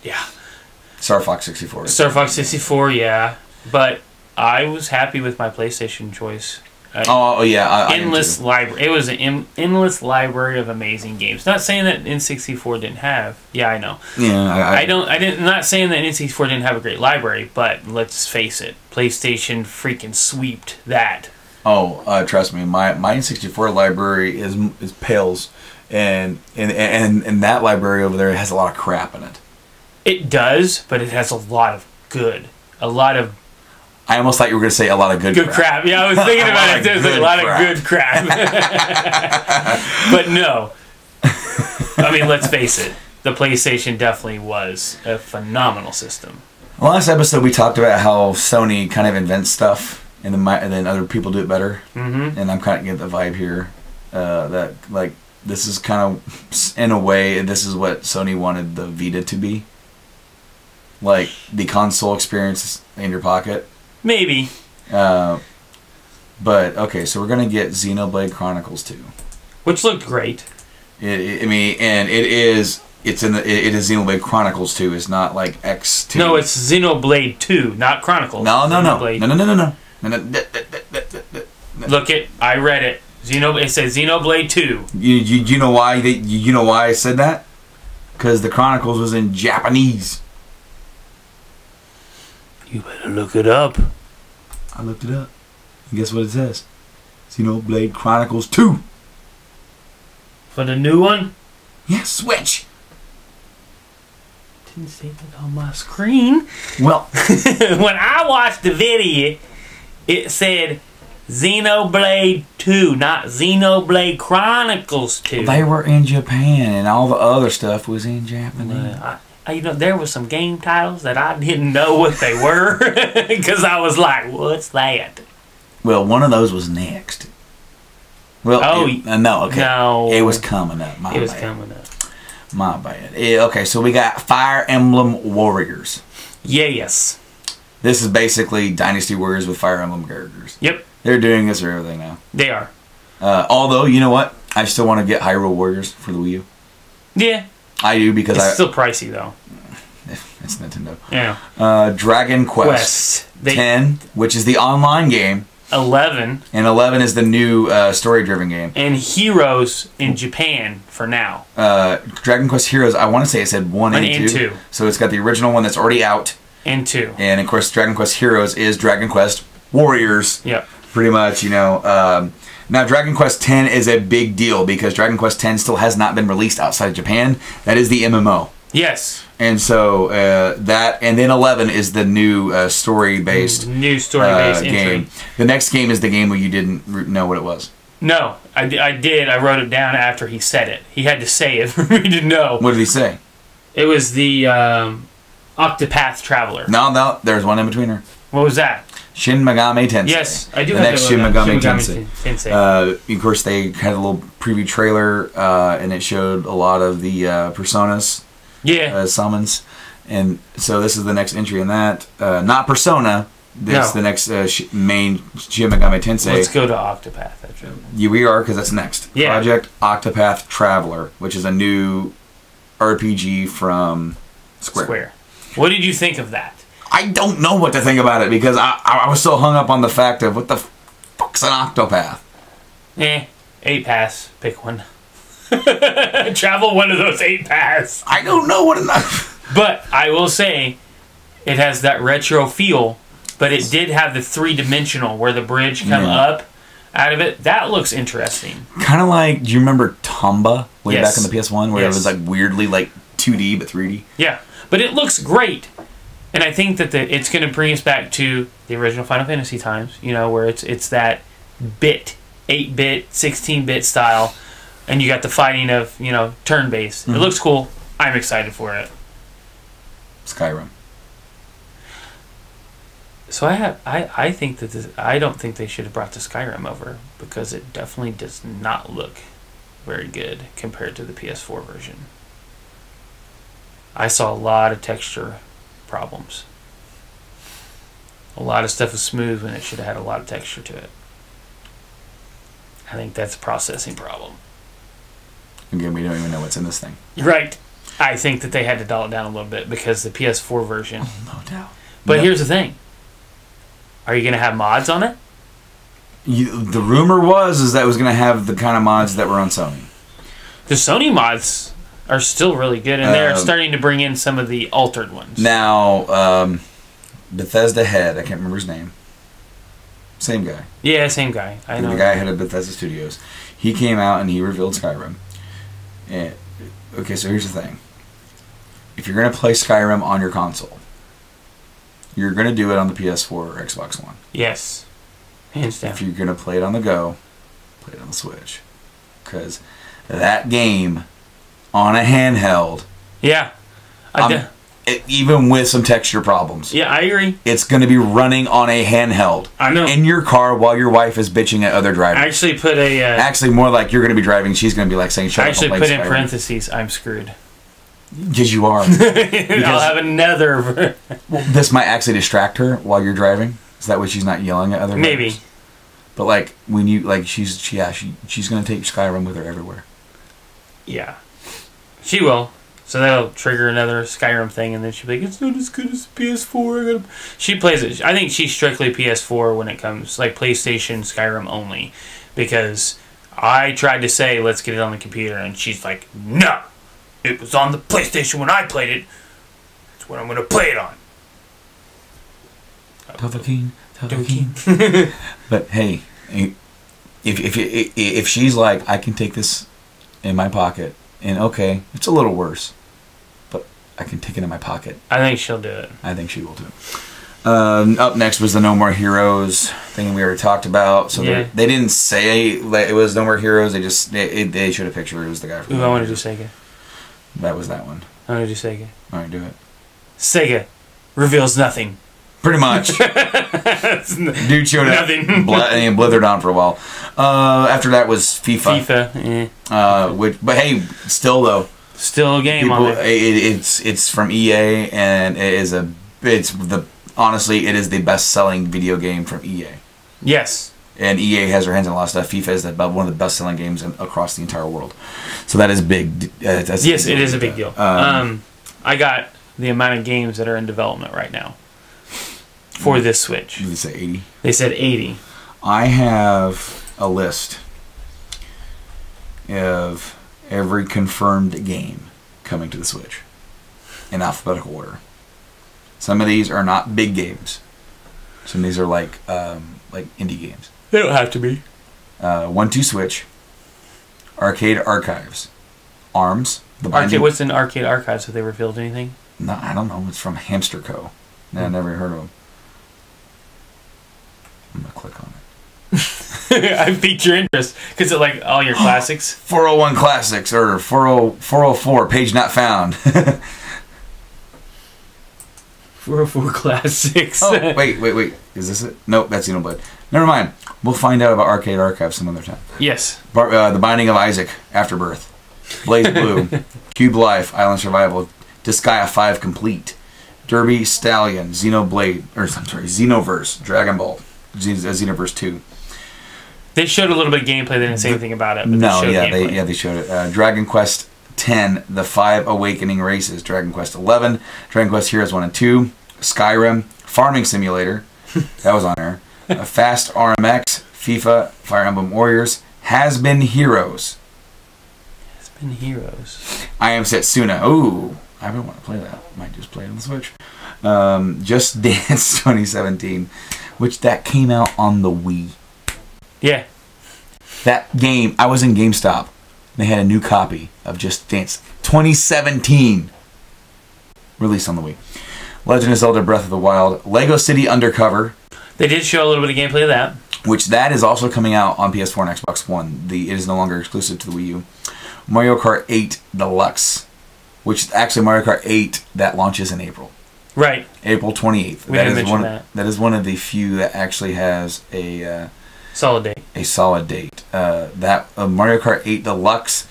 yeah. Star Fox 64. Star Fox 64, yeah. But I was happy with my PlayStation choice. Endless library. It was an endless library of amazing games. Not saying that N64 didn't have. Yeah, I know. Yeah, Not saying that N64 didn't have a great library, but let's face it, PlayStation freaking sweeped that. Oh, trust me, my N64 library is pales, and that library over there has a lot of crap in it. It does, but it has a lot of good. A lot of... I almost thought you were going to say a lot of good crap. Yeah, I was thinking about it. There's a lot of good crap. But no. I mean, let's face it. The PlayStation definitely was a phenomenal system. Last episode, we talked about how Sony kind of invents stuff, and then other people do it better. Mm-hmm. And I'm kind of getting the vibe here that, like, this is kind of, in a way, this is what Sony wanted the Vita to be. Like, the console experience in your pocket. Maybe. But, okay, so we're going to get Xenoblade Chronicles 2. Which looked great. It is Xenoblade Chronicles 2. It's not like X2. No, it's Xenoblade 2, not Chronicles. No. Look it, I read it. It says Xenoblade 2. You know why I said that? Because the Chronicles was in Japanese. You better look it up. I looked it up. And guess what it says? Xenoblade Chronicles 2. For the new one? Yeah, Switch. Didn't say that on my screen. Well, when I watched the video, it said Xenoblade 2, not Xenoblade Chronicles 2. They were in Japan, and all the other stuff was in Japanese. There were some game titles that I didn't know what they were because I was like, "What's that?" Well, one of those was next. Well, no, it was coming up. My bad. Okay, so we got Fire Emblem Warriors. Yes. This is basically Dynasty Warriors with Fire Emblem characters. Yep. They're doing this for everything now. They are. Although, you know what? I still want to get Hyrule Warriors for the Wii U. Yeah. I do because it's still pricey though. It's Nintendo. Yeah. Dragon Quest 10, which is the online game. 11. And 11 is the new story-driven game. And Heroes in Japan for now. Dragon Quest Heroes, I want to say it said 1 and 2. So it's got the original one that's already out. And 2. And of course, Dragon Quest Heroes is Dragon Quest Warriors. Yep. Pretty much, now, Dragon Quest 10 is a big deal because Dragon Quest 10 still has not been released outside of Japan. That is the MMO. Yes. And so and then 11 is the new story-based game. The next game is the game where you didn't know what it was. No, I did. I wrote it down after he said it. He had to say it for me to know. What did he say? It was the Octopath Traveler. No, there's one in between her. What was that? Shin Megami Tensei. Yes, I do the have next Shin Megami Tensei. Of course, they had a little preview trailer, and it showed a lot of the personas. Yeah. Summons. And so this is the next entry in that. Not Persona, That's the next main Shin Megami Tensei. Let's go to Octopath. Yeah, we are, because that's next. Yeah. Project Octopath Traveler, which is a new RPG from Square. What did you think of that? I don't know what to think about it, because I was so hung up on the fact of what the fuck's an Octopath? 8 pass. Pick one. Travel one of those 8 paths. I don't know what enough. But I will say, it has that retro feel, but it did have the 3-dimensional where the bridge come up out of it. That looks interesting. Kind of like, do you remember Tomba way Yes. back in the PS1 where it was like weirdly like 2D but 3D? Yeah, but it looks great. And I think that it's going to bring us back to the original Final Fantasy times, you know, where it's that 8-bit, 16-bit style, and you got the fighting of, you know, turn-based. It looks cool. I'm excited for it. Skyrim. So I think that I don't think they should have brought the Skyrim over, because it definitely does not look very good compared to the PS4 version. I saw a lot of texture problems. A lot of stuff was smooth when it should have had a lot of texture to it. I think that's a processing problem. Again, we don't even know what's in this thing. Right. I think that they had to dial it down a little bit because the PS4 version. Oh, no doubt. But here's the thing. Are you going to have mods on it? The rumor was that it was going to have the kind of mods that were on Sony. The Sony mods are still really good, and they're starting to bring in some of the altered ones. Now, Bethesda head, I can't remember his name. Same guy. Yeah, same guy. I know. The guy head of Bethesda Studios. He came out and he revealed Skyrim. And, okay, so here's the thing. If you're going to play Skyrim on your console, you're going to do it on the PS4 or Xbox One. Yes. Hands down. If you're going to play it on the go, play it on the Switch. Because that game on a handheld... Yeah. Even with some texture problems. Yeah, I agree. It's going to be running on a handheld. I know. In your car while your wife is bitching at other drivers. I actually put a... actually, more like you're going to be driving, she's going to be like saying, shut up. I actually put in parentheses, I'm screwed. Because you are. I'll have another... This might actually distract her while you're driving. Is that way she's not yelling at other drivers? Maybe. But like, when you... like, she's going to take Skyrim with her everywhere. Yeah. She will. So that'll trigger another Skyrim thing, and then she'll be like, it's not as good as PS4. She plays it. I think she's strictly PS4 when it comes, like PlayStation Skyrim only. Because I tried to say, let's get it on the computer, and she's like, no! It was on the PlayStation when I played it. That's what I'm going to play it on. Tell But hey, if she's like, I can take this in my pocket, and okay, it's a little worse, but I can take it in my pocket. I think she'll do it. I think she will too. Up next was the No More Heroes thing we already talked about. So they didn't say that it was No More Heroes. They just they showed a picture. It was the guy from. Ooh, I want to do Sega. That was that one. I want to do Sega. All right, do it. Sega reveals nothing. Pretty much. Dude showed up. Nothing. And blithered on for a while. After that was FIFA. But hey, still though. Still a game on it. It's from EA, and honestly, it is the best-selling video game from EA. Yes. And EA has their hands on a lot of stuff. FIFA is one of the best-selling games across the entire world. So that is big. Yes, it is a big deal. I got the amount of games that are in development right now for this Switch. Did they say 80? They said 80. I have a list of every confirmed game coming to the Switch in alphabetical order. Some of these are not big games. Some of these are like indie games. They don't have to be. 1-2 Switch, Arcade Archives, ARMS. What's in Arcade Archives? Have they revealed anything? No, I don't know. It's from Hamster Co. No, I never heard of them. I'm going to click on it. I piqued your interest because it's like all your classics. 401 Classics or 404, page not found. 404 Classics. Oh, wait. Is this it? Nope, that's Xenoblade. Never mind. We'll find out about Arcade Archives some other time. Yes. The Binding of Isaac, Afterbirth, Blaze Blue, Cube Life, Island Survival, Disgaea 5 Complete, Derby Stallion, Xenoblade, or I'm sorry, Xenoverse, Dragon Ball, Xenoverse 2. They showed a little bit of gameplay. They didn't say anything about it. But They showed it. Dragon Quest 10, The 5 Awakening Races, Dragon Quest 11, Dragon Quest Heroes 1 and 2, Skyrim, Farming Simulator, that was on there, Fast RMX, FIFA, Fire Emblem Warriors, Has Been Heroes. Has Been Heroes. I Am Setsuna. Ooh, I don't want to play that. Might just play it on the Switch. Just Dance 2017, which that came out on the Wii. Yeah. That game, I was in GameStop. They had a new copy of Just Dance 2017 released on the Wii. Legend of Zelda Breath of the Wild, Lego City Undercover. They did show a little bit of gameplay of that. Which that is also coming out on PS4 and Xbox One. It is no longer exclusive to the Wii U. Mario Kart 8 Deluxe, which actually Mario Kart 8 that launches in April. Right. April 28th. That is one of the few that actually has a solid date. A solid date. Mario Kart 8 Deluxe,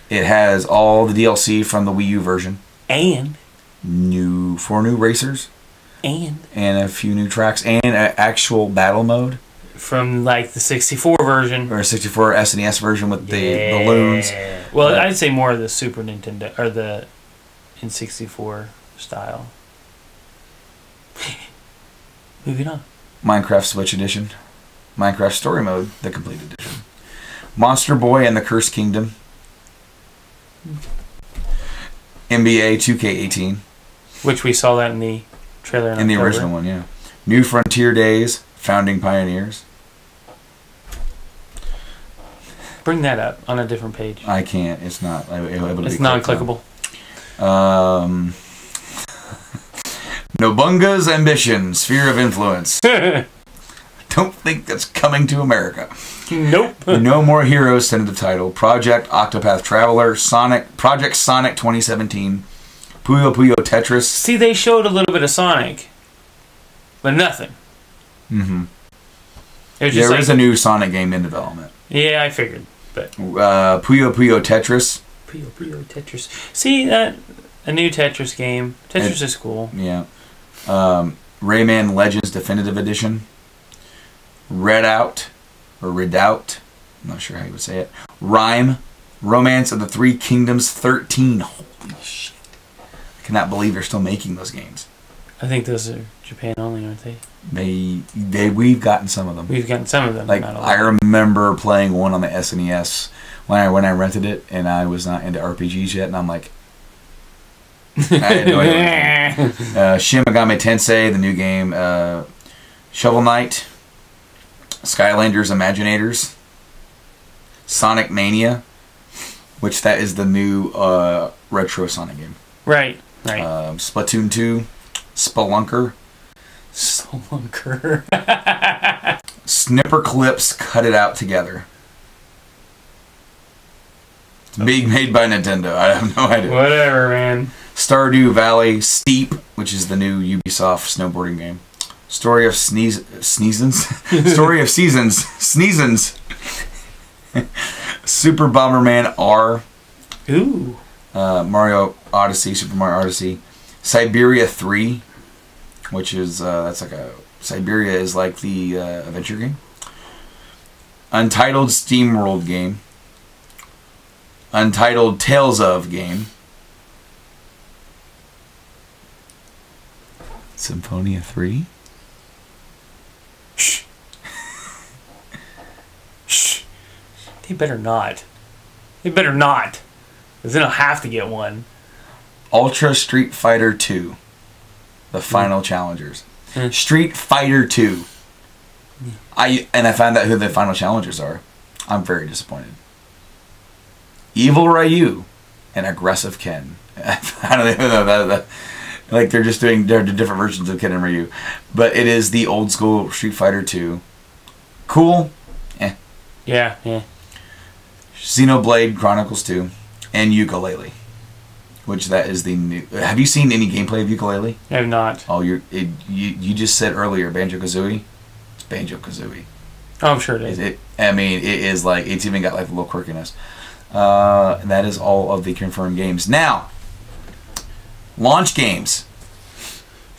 it has all the DLC from the Wii U version. And 4 new racers. And a few new tracks. And an actual battle mode. From like the 64 version. Or 64 SNES version with the balloons. Well, I'd say more of the Super Nintendo, or the N64 style. Moving on. Minecraft Switch Edition. Minecraft Story Mode, the Complete Edition. Monster Boy and the Cursed Kingdom. NBA 2K18. Which we saw that in the trailer in the original one, yeah. New Frontier Days, Founding Pioneers. Bring that up on a different page. I can't. It's not able to be. It's non-clickable. Nobunga's Ambition, Sphere of Influence. Don't think that's coming to America. Nope. No More Heroes, tentative title. Project Octopath Traveler, Project Sonic 2017, Puyo Puyo Tetris. See, they showed a little bit of Sonic, but nothing. Mm-hmm. There is a new Sonic game in development. Yeah, I figured. But Puyo Puyo Tetris. Puyo Puyo Tetris. See, that a new Tetris game. Tetris is cool. Yeah. Rayman Legends Definitive Edition. Redoubt. I'm not sure how you would say it. Rhyme. Romance of the Three Kingdoms 13. Holy shit. I cannot believe they're still making those games. I think those are Japan only, aren't they? We've gotten some of them. We've gotten some of them. Like, I remember playing one on the SNES when I rented it, and I was not into RPGs yet, and I'm like, I had no idea. Shin Megami Tensei, the new game, Shovel Knight, Skylanders Imaginators, Sonic Mania, which that is the new retro Sonic game. Right. Splatoon 2, Spelunker. Snipper Clips Cut It Out Together. It's being made by Nintendo. I have no idea. Whatever, man. Stardew Valley Steep, which is the new Ubisoft snowboarding game. Story of Seasons. Super Bomberman R. Ooh. Mario Odyssey, Super Mario Odyssey. Siberia 3, which is Siberia is like the adventure game. Untitled SteamWorld game. Untitled Tales of game. Symphonia 3. Shh. Shh. They better not. Because then I'll have to get one. Ultra Street Fighter 2. The Final Challengers. Street Fighter 2. I found out who the final challengers are. I'm very disappointed. Evil Ryu and Aggressive Ken. I don't even know that. Like they're different versions of Ken and Ryu, but it is the old school Street Fighter 2. Cool. Yeah. Xenoblade Chronicles 2 and Yooka-Laylee, which that is the new. Have you seen any gameplay of Yooka-Laylee? I have not. Oh, you just said earlier Banjo-Kazooie. It's Banjo-Kazooie. Oh, I'm sure it is. It is like it's even got like a little quirkiness. And that is all of the confirmed games. Now, launch games.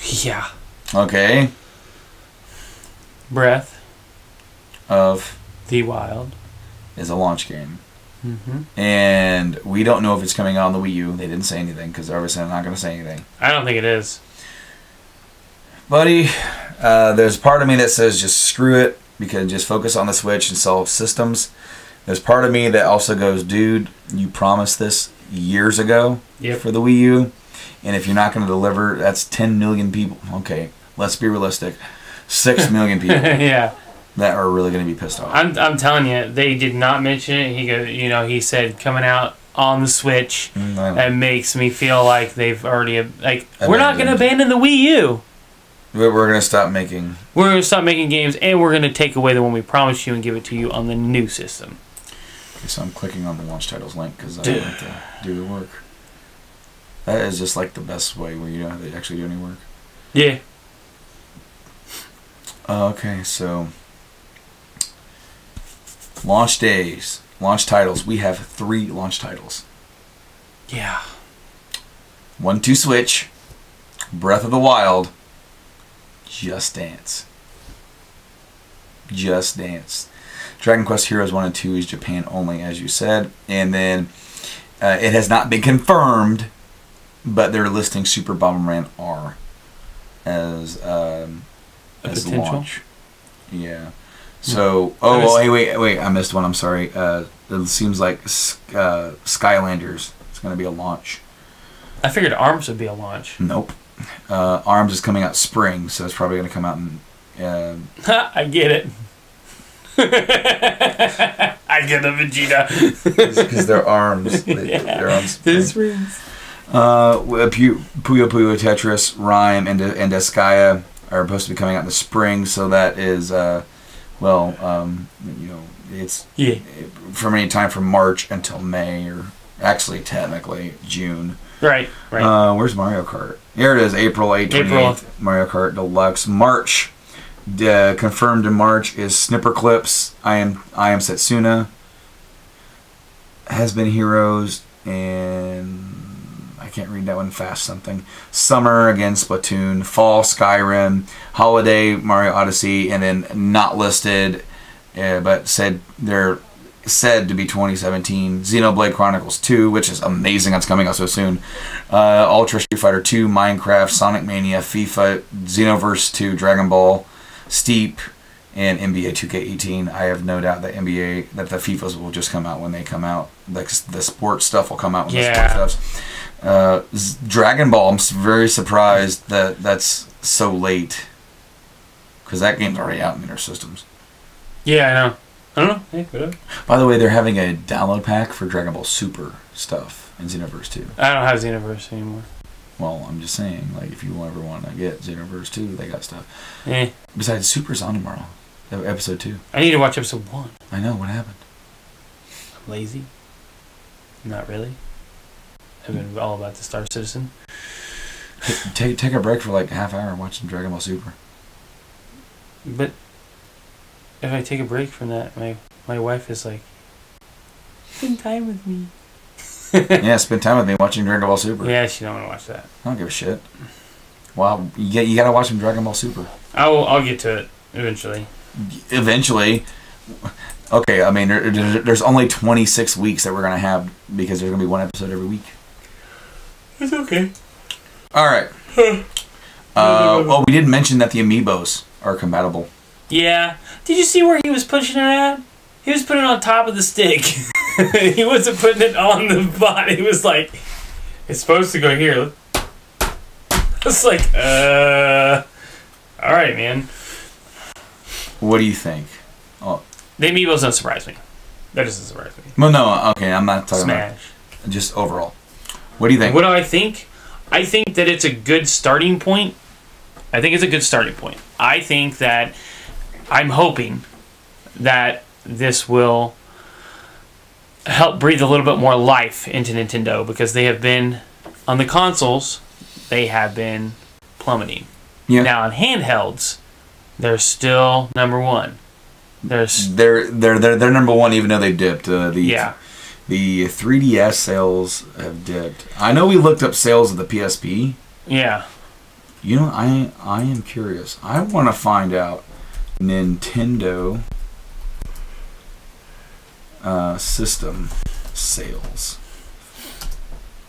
Yeah. Okay. Breath of the Wild is a launch game. Mm-hmm. And we don't know if it's coming out on the Wii U. They didn't say anything because they're obviously not going to say anything. I don't think it is. Buddy, there's part of me that says just screw it because just focus on the Switch and sell systems. There's part of me that also goes, dude, you promised this years ago for the Wii U. And if you're not going to deliver, that's 10 million people. Okay, let's be realistic. 6 million people. Yeah. That are really going to be pissed off. I'm telling you, they did not mention it. He said coming out on the Switch. That makes me feel like they've already we're not going to abandon the Wii U. We're going to stop making. We're going to stop making games, and we're going to take away the one we promised you and give it to you on the new system. Okay, so I'm clicking on the launch titles link because I like to do the work. That is just like the best way where you don't have to actually do any work. Yeah. Okay, so. Launch days, launch titles. We have 3 launch titles. Yeah. 1, 2 Switch, Breath of the Wild, Just Dance. Just Dance. Dragon Quest Heroes 1 and 2 is Japan only, as you said. And then it has not been confirmed, but they're listing Super Bomberman R as potential launch. Yeah. So, wait, I missed one. I'm sorry. It seems like Skylanders is going to be a launch. I figured ARMS would be a launch. Nope. ARMS is coming out spring, so it's probably going to come out in... I get it. I get the Vegeta. Because they're ARMS. They're on spring. This rings. Puyo Puyo Tetris, Rhyme, and Deskaya are supposed to be coming out in the spring, so that is... it's from any time from March until May, or actually technically June. Right. Where's Mario Kart? Here it is, April 28th. Mario Kart Deluxe. March, confirmed in March is Snipper Clips, I Am Setsuna, Has Been Heroes, and I can't read that one fast something. Summer, again, Splatoon. Fall, Skyrim. Holiday, Mario Odyssey. And then not listed, but they're said to be 2017. Xenoblade Chronicles 2, which is amazing. That's coming out so soon. Ultra Street Fighter 2, Minecraft, Sonic Mania, FIFA, Xenoverse 2, Dragon Ball, Steep, and NBA 2K18. I have no doubt that the FIFAs will just come out when they come out. Like the sports stuff will come out when the sports stuff. Dragon Ball, I'm very surprised that that's so late, because that game's already out in their systems. Yeah, I know. I don't know. Hey, whatever. By the way, they're having a download pack for Dragon Ball Super stuff in Xenoverse 2. I don't have Xenoverse anymore. Well, I'm just saying, like, if you ever want to get Xenoverse 2, they got stuff. Eh. Besides, Super's on tomorrow. Episode 2. I need to watch episode 1. I know, what happened? I'm lazy. Not really. I've been all about the Star Citizen. Take a break for like half hour and watch some Dragon Ball Super. But if I take a break from that, my wife is like, spend time with me. Yeah, spend time with me watching Dragon Ball Super. Yeah, she don't want to watch that. I don't give a shit. Well, you gotta watch some Dragon Ball Super. I'll get to it eventually. Eventually. Okay, I mean, there's only 26 weeks that we're gonna have, because there's gonna be one episode every week. It's okay. All right. Well, we didn't mention that the amiibos are compatible. Yeah. Did you see where he was pushing it at? He was putting it on top of the stick. He wasn't putting it on the body. He was like, it's supposed to go here. It's like, all right, man. What do you think? Oh. The amiibos don't surprise me. That doesn't surprise me. Well, no, okay, I'm not talking Smash. about just overall. What do you think? What do I think? I think that it's a good starting point. I think that I'm hoping that this will help breathe a little bit more life into Nintendo, because they have been, on the consoles, they have been plummeting. Yeah. Now on handhelds, they're still number one. They're number one, even though they dipped. The 3DS sales have dipped. I know we looked up sales of the PSP. Yeah. You know, I am curious. I want to find out Nintendo system sales.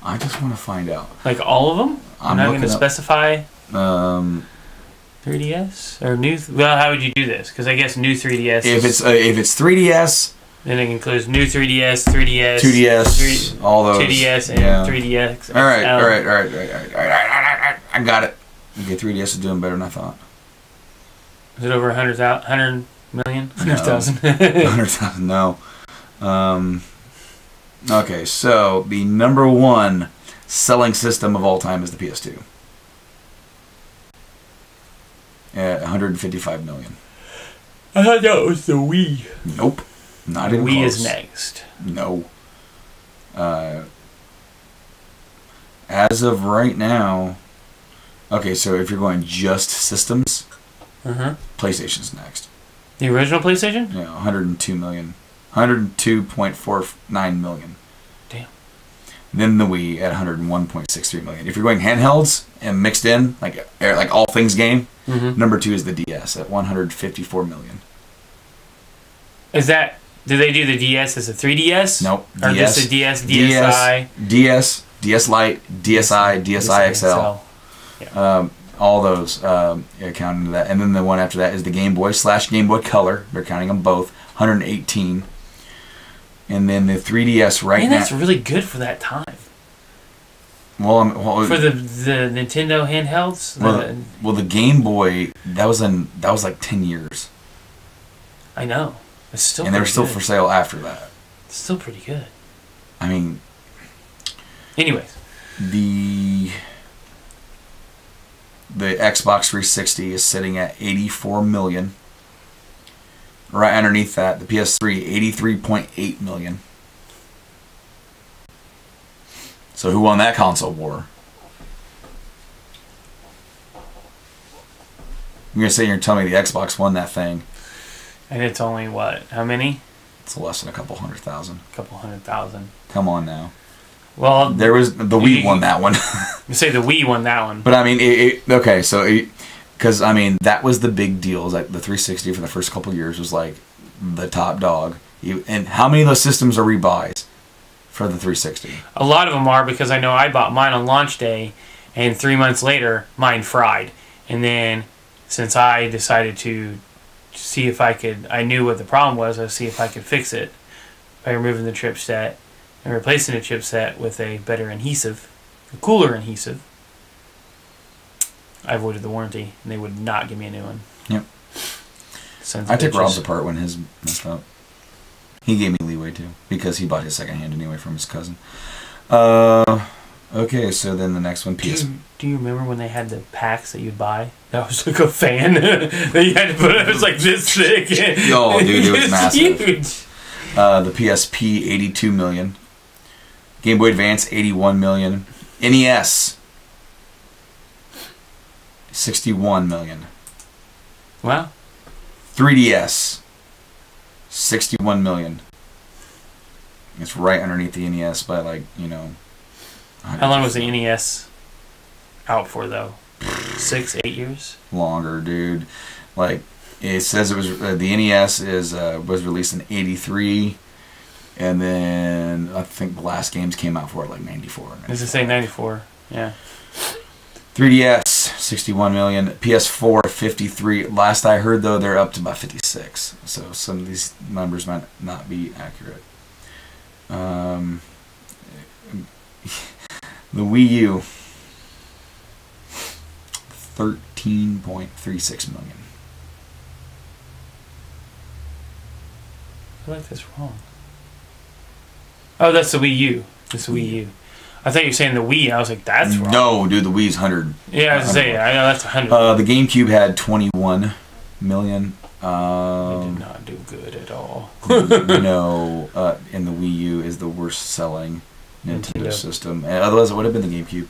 I just want to find out. Like all of them? I'm not going to specify 3DS or new. Well, how would you do this? Because I guess new 3DS. If it's 3DS, then it includes new 3DS, 3DS, 2DS, all those, 2DS, and 3DX. All right. I got it. Okay, 3DS is doing better than I thought. Is it over 100 million? 100,000? 100,000, no. Okay, so the number one selling system of all time is the PS2. At 155 million. I thought that was the Wii. Nope. Not even close. Wii is next. No. As of right now... Okay, so if you're going just systems, PlayStation's next. The original PlayStation? Yeah, 102 million. 102.49 million. Damn. Then the Wii at 101.63 million. If you're going handhelds and mixed in, like all things game, number 2 is the DS at 154 million. Is that... Do they do the DS as a 3DS? Nope. Or DS, just a DS, DSi? DS Lite, DSi, DSi XL. Yeah. All those count into that. And then the one after that is the Game Boy / Game Boy Color. They're counting them both. 118. And then the 3DS right now. That's really good for that time. Well, for the Nintendo handhelds. Well, the Game Boy that was like 10 years. I know. It's still. And they were still for sale after that. It's still pretty good. I mean. Anyways. The Xbox 360 is sitting at 84 million. Right underneath that, the PS3, 83.8 million. So who won that console war? You're going to tell me the Xbox won that thing. And it's only what? How many? It's less than a couple 100,000. A couple 100,000. Come on now. Well, there was the Wii won that one. You say the Wii won that one. But I mean, okay, so because I mean that was the big deal. Like the 360 for the first couple of years was like the top dog. And how many of those systems are rebuys for the 360? A lot of them are, because I know I bought mine on launch day, and 3 months later mine fried. And then since I decided to see if I could, I knew what the problem was. I would see if I could fix it by removing the chipset and replacing the chipset with a better adhesive, a cooler adhesive. I avoided the warranty, and they would not give me a new one. Yep. I took Rob's apart when his messed up. He gave me leeway too, because he bought his secondhand anyway from his cousin. Okay, so then the next one, PS. Do you remember when they had the packs that you'd buy? That was like a fan that you had to put. It was like this thick. Oh, dude, it was massive. Huge. The PSP, 82 million. Game Boy Advance, 81 million. NES, 61 million. Wow. 3DS, 61 million. It's right underneath the NES by like, you know. How long was the NES out for though? 6, 8 years? Longer, dude. Like it says it was the NES was released in '83, and then I think the last games came out for it like '94. Does it say '94? Yeah. 3DS, 61 million. PS4, 53. Last I heard though, they're up to about 56. So some of these numbers might not be accurate. The Wii U, 13.36 million. I feel like that's wrong. Oh, that's the Wii U. That's the Wii U. I thought you were saying the Wii. I was like, that's wrong. No, dude, the Wii's 100. Yeah, I was saying, I know that's 100. The GameCube had 21 million. It did not do good at all. No, and the Wii U is the worst selling Nintendo system. Otherwise, it would have been the GameCube.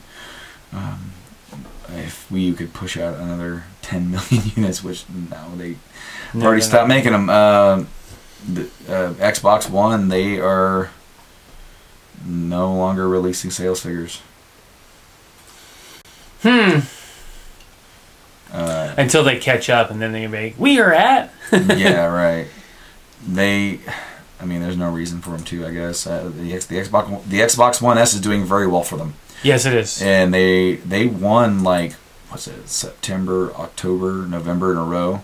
If Wii U could push out another 10 million units, which now they already stopped making them. The Xbox One, they are no longer releasing sales figures. until they catch up, and then they make we are at. Yeah, right. I mean, there's no reason for them to. I guess the Xbox One S is doing very well for them. Yes, it is. And they won like what's it, September, October, November in a row.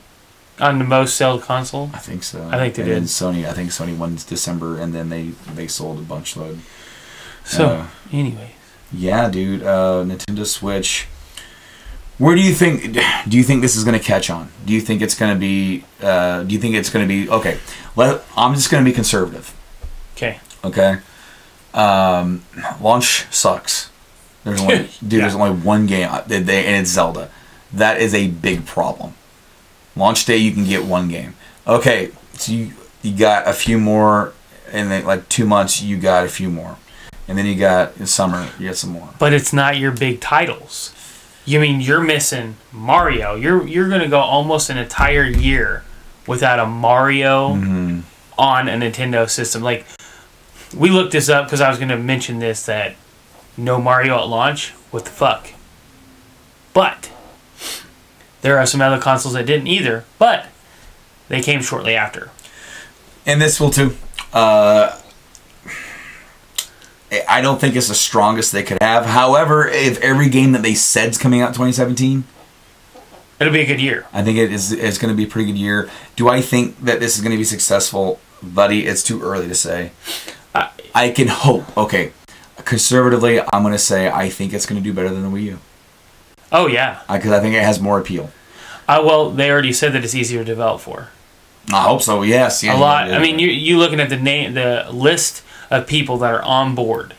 On the most sold console? I think so. I think they did. I think Sony won December, and then they sold a bunch load. So, anyway. Yeah, dude. Nintendo Switch. Where do you think this is going to catch on? Do you think it's going to be? Do you think it's going to be okay? I'm just going to be conservative. Okay. Okay. Launch sucks. There's only there's only one game, and it's Zelda. That is a big problem. Launch day, you can get one game. Okay, so you got a few more, and then like 2 months, you got a few more, and then you got in summer, you got some more. But it's not your big titles. You mean you're missing Mario? You're gonna go almost an entire year without a Mario on a Nintendo system. Like, we looked this up because I was gonna mention this, that no Mario at launch. What the fuck? But there are some other consoles that didn't either, but they came shortly after. And this will too. I don't think it's the strongest they could have. However, if every game that they said is coming out in 2017, it'll be a good year. I think it's going to be a pretty good year. Do I think that this is going to be successful? Buddy, it's too early to say. I can hope. Okay, conservatively, I'm going to say I think it's going to do better than the Wii U. Oh, yeah. Because I think it has more appeal. Well, they already said that it's easier to develop for. I hope so, yes. Yeah, a lot. I mean, you looking at the list of people that are on board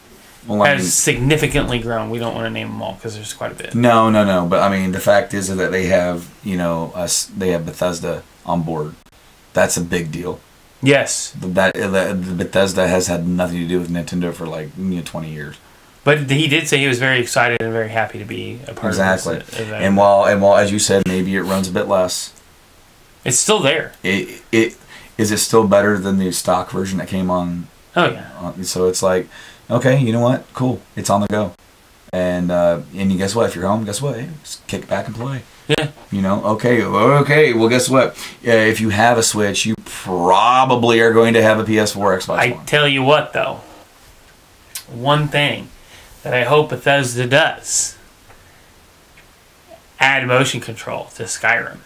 has significantly grown. We don't want to name them all because there's quite a bit. No. But, I mean, the fact is that they have, they have Bethesda on board. That's a big deal. Yes. The Bethesda has had nothing to do with Nintendo for, 20 years. But he did say he was very excited and very happy to be a part of this event. And while as you said, maybe it runs a bit less. It's still there. Is it still better than the stock version that came on? Oh yeah. So it's like, okay, you know what? Cool. It's on the go. And you guess what? If you're home, guess what? Hey, just kick back and play. Yeah. Okay. Well, guess what? If you have a Switch, you probably are going to have a PS4, Xbox One. I tell you what, though. One thing that I hope Bethesda does: add motion control to Skyrim,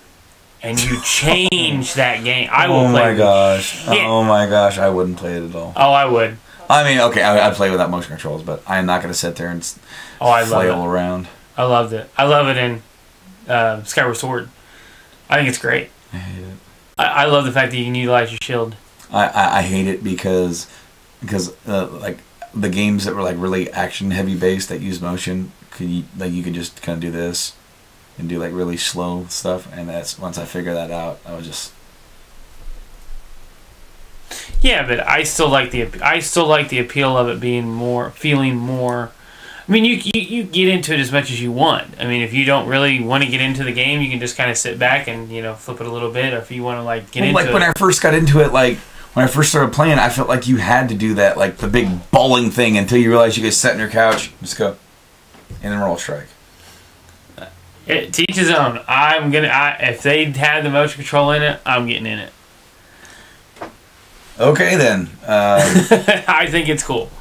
and you change that game. I will play. Oh my gosh! I wouldn't play it at all. Oh, I would. I mean, okay, I'd play without motion controls, but I'm not going to sit there and flail around. I loved it. I love it in Skyward Sword. I think it's great. I hate it. I love the fact that you can utilize your shield. I hate it because the games that were really action heavy based that use motion, you could just kind of do this and do really slow stuff, and that's once I figured that out, I was just. Yeah, but I still like the appeal of it being feeling more. I mean, you get into it as much as you want. I mean, if you don't really want to get into the game, you can just kind of sit back and flip it a little bit. Or if you want to get into it. When I first got into it, when I first started playing, I felt like you had to do that, the big bowling thing, until you realize you could sit on your couch, just go, and then roll strike. To each his own. If they had the motion control in it, I'm getting in it. Okay then. I think it's cool.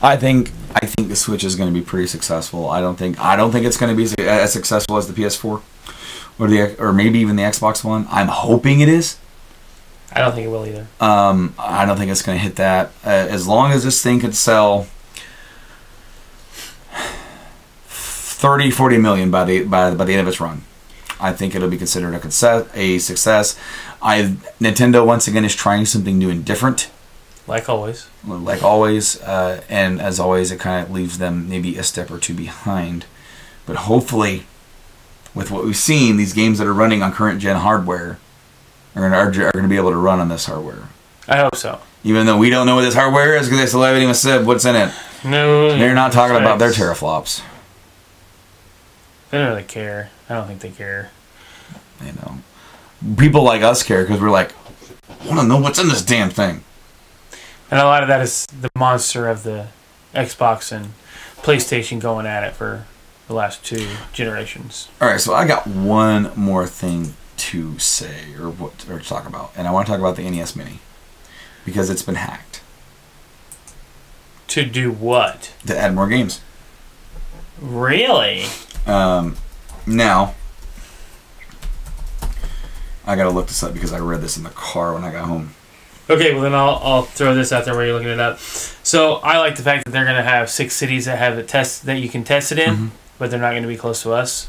I think the Switch is going to be pretty successful. I don't think it's going to be as successful as the PS4 or maybe even the Xbox One. I'm hoping it is. I don't think it will either. I don't think it's going to hit that. As long as this thing could sell 30-40 million by the end of its run, I think it'll be considered a success. Nintendo once again is trying something new and different. Like always. And as always, it kind of leaves them maybe a step or two behind. But hopefully, with what we've seen, these games that are running on current gen hardware are going to be able to run on this hardware. I hope so. Even though we don't know what this hardware is, because they still haven't even said what's in it. No. They're not talking about their teraflops. They don't really care. I don't think they care. You know, people like us care because we're like, I want to know what's in this damn thing. And a lot of that is the monster of the Xbox and PlayStation going at it for the last 2 generations. All right, so I got one more thing to say or to talk about, and I want to talk about the NES Mini because it's been hacked. To do what? To add more games. Really? Now, I gotta look this up because I read this in the car when I got home. Okay, well then I'll throw this out there while you're looking it up. So I like the fact that they're gonna have 6 cities that have a test that you can test it in, but they're not gonna be close to us.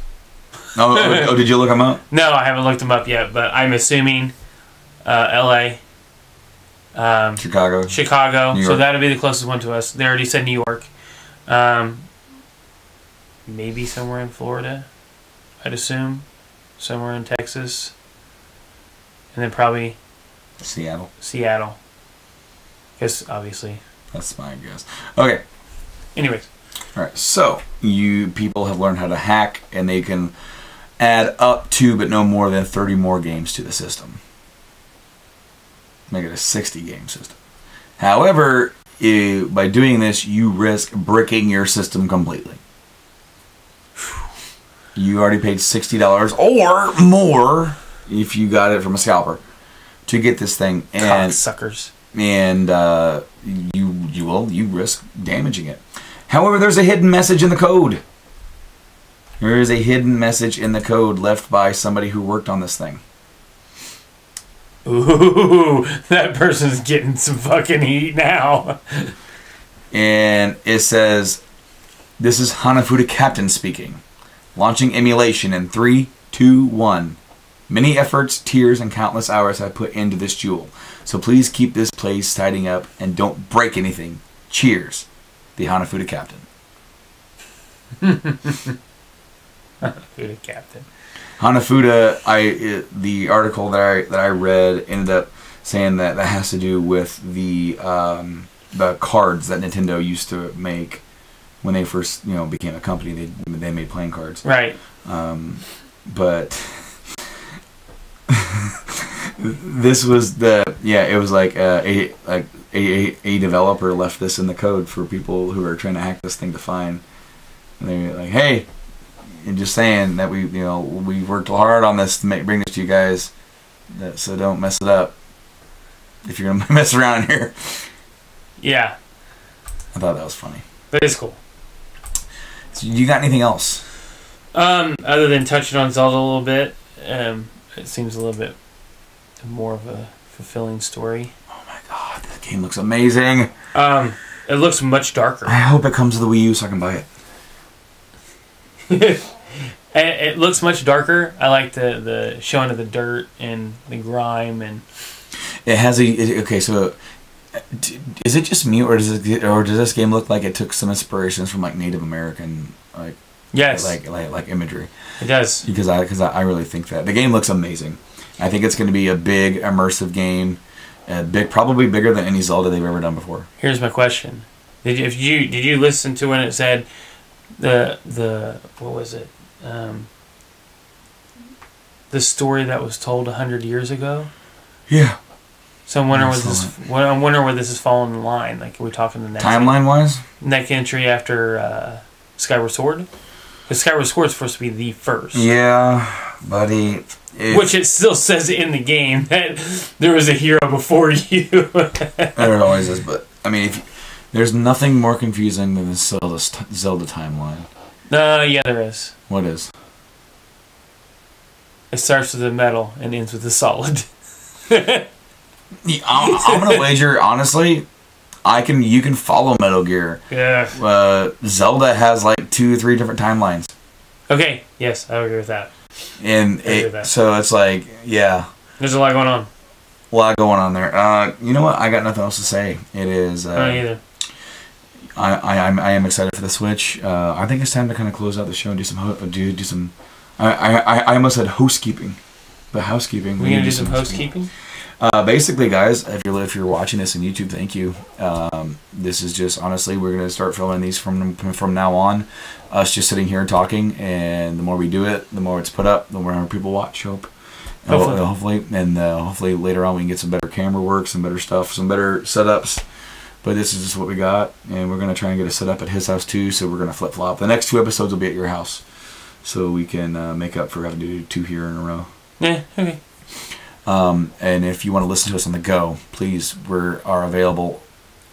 Oh, did you look them up? No, I haven't looked them up yet, but I'm assuming L.A., Chicago. New York. So that'll be the closest one to us. They already said New York. Maybe somewhere in Florida, I'd assume. Somewhere in Texas. And then probably Seattle. Because obviously. That's my guess. Okay. Anyways. Alright, so you people have learned how to hack, and they can add up to but no more than 30 more games to the system. Make it a 60 game system. However, by doing this, you risk bricking your system completely. You already paid $60 or more if you got it from a scalper to get this thing, and suckers. And you risk damaging it. However, there's a hidden message in the code. There is a hidden message in the code left by somebody who worked on this thing. Ooh, that person's getting some fucking heat now. And it says, "This is Hanafuda Captain speaking. Launching emulation in 3, 2, 1. Many efforts, tears, and countless hours I put into this jewel. So please keep this place tidying up and don't break anything. Cheers, the Hanafuda Captain." Hanafuda Captain. Hanafuda, the article that I read ended up saying that has to do with the cards that Nintendo used to make when they first became a company. They made playing cards. Right. But this was it was like a developer left this in the code for people who are trying to hack this thing to find. And they're like, "Hey, and just saying that we worked hard on this to bring this to you guys, so don't mess it up if you're gonna mess around in here." Yeah. I thought that was funny. That is cool. So you got anything else? Other than touching on Zelda a little bit, it seems a little bit more of a fulfilling story. Oh my god, this game looks amazing. It looks much darker. I hope it comes to the Wii U so I can buy it. It looks much darker. I like the showing of the dirt and the grime, and it has so is it just me, or does this game look like it took some inspirations from like Native American yes, like imagery? It does, because I really think that the game looks amazing. I think it's going to be a big immersive game, probably bigger than any Zelda they've ever done before. Here's my question: Did you listen to when it said the what was it? The story that was told 100 years ago? Yeah. So I'm wondering where this is falling in line. Like, are we talking the next timeline wise? Next entry after Skyward Sword? Because Skyward Sword is supposed to be the first. Yeah, buddy. Which it still says in the game that there was a hero before you. It always is, but I mean, there's nothing more confusing than the Zelda timeline. Yeah, there is. What is? It starts with a metal and ends with a solid. I'm gonna wager, honestly, you can follow Metal Gear. Yeah. Zelda has like 2 or 3 different timelines. Okay. Yes, I agree with that. And so it's like, yeah. There's a lot going on. A lot going on there. You know what? I got nothing else to say. It is. I don't either. I am excited for the Switch. I think it's time to kind of close out the show and do some. I almost said housekeeping, but housekeeping. We're gonna do some housekeeping. Basically, guys, if you're watching this on YouTube, thank you. This is just honestly, we're gonna start filming these from now on. Us just sitting here talking, and the more we do it, the more it's put up, the more people watch. Hopefully, and hopefully later on we can get some better camera work, some better stuff, some better setups. But this is just what we got, and we're going to try and get it set up at his house too, so we're going to flip-flop. The next 2 episodes will be at your house, so we can make up for having to do 2 here in a row. Yeah, okay. And if you want to listen to us on the go, please, we are available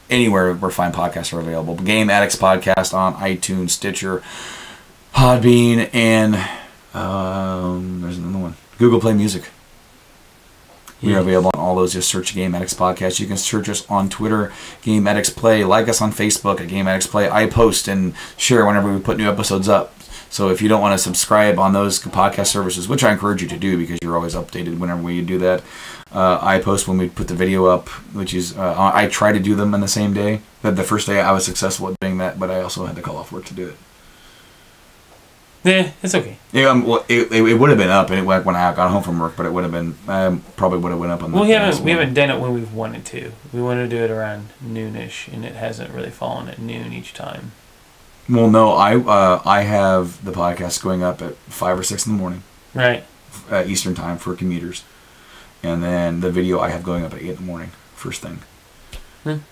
anywhere where fine podcasts are available. Game Addicts Podcast on iTunes, Stitcher, Podbean, and there's another one, Google Play Music. We are available on all those. Just search Game Addicts Podcast. You can search us on Twitter, Game Addicts Play. Like us on Facebook at Game Addicts Play. I post and share whenever we put new episodes up. So if you don't want to subscribe on those podcast services, which I encourage you to do because you're always updated whenever we do that, I post when we put the video up, which is, I try to do them on the same day. The first day I was successful at doing that, but I also had to call off work to do it. Yeah, it's okay. Yeah, well, it would have been up and when I got home from work, but it would have been probably would have went up on. Well, we haven't done it when we've wanted to. We wanted to do it around noonish, and it hasn't really fallen at noon each time. Well, no, I have the podcast going up at 5 or 6 in the morning, right? Eastern time for commuters, and then the video I have going up at 8 in the morning, first thing, and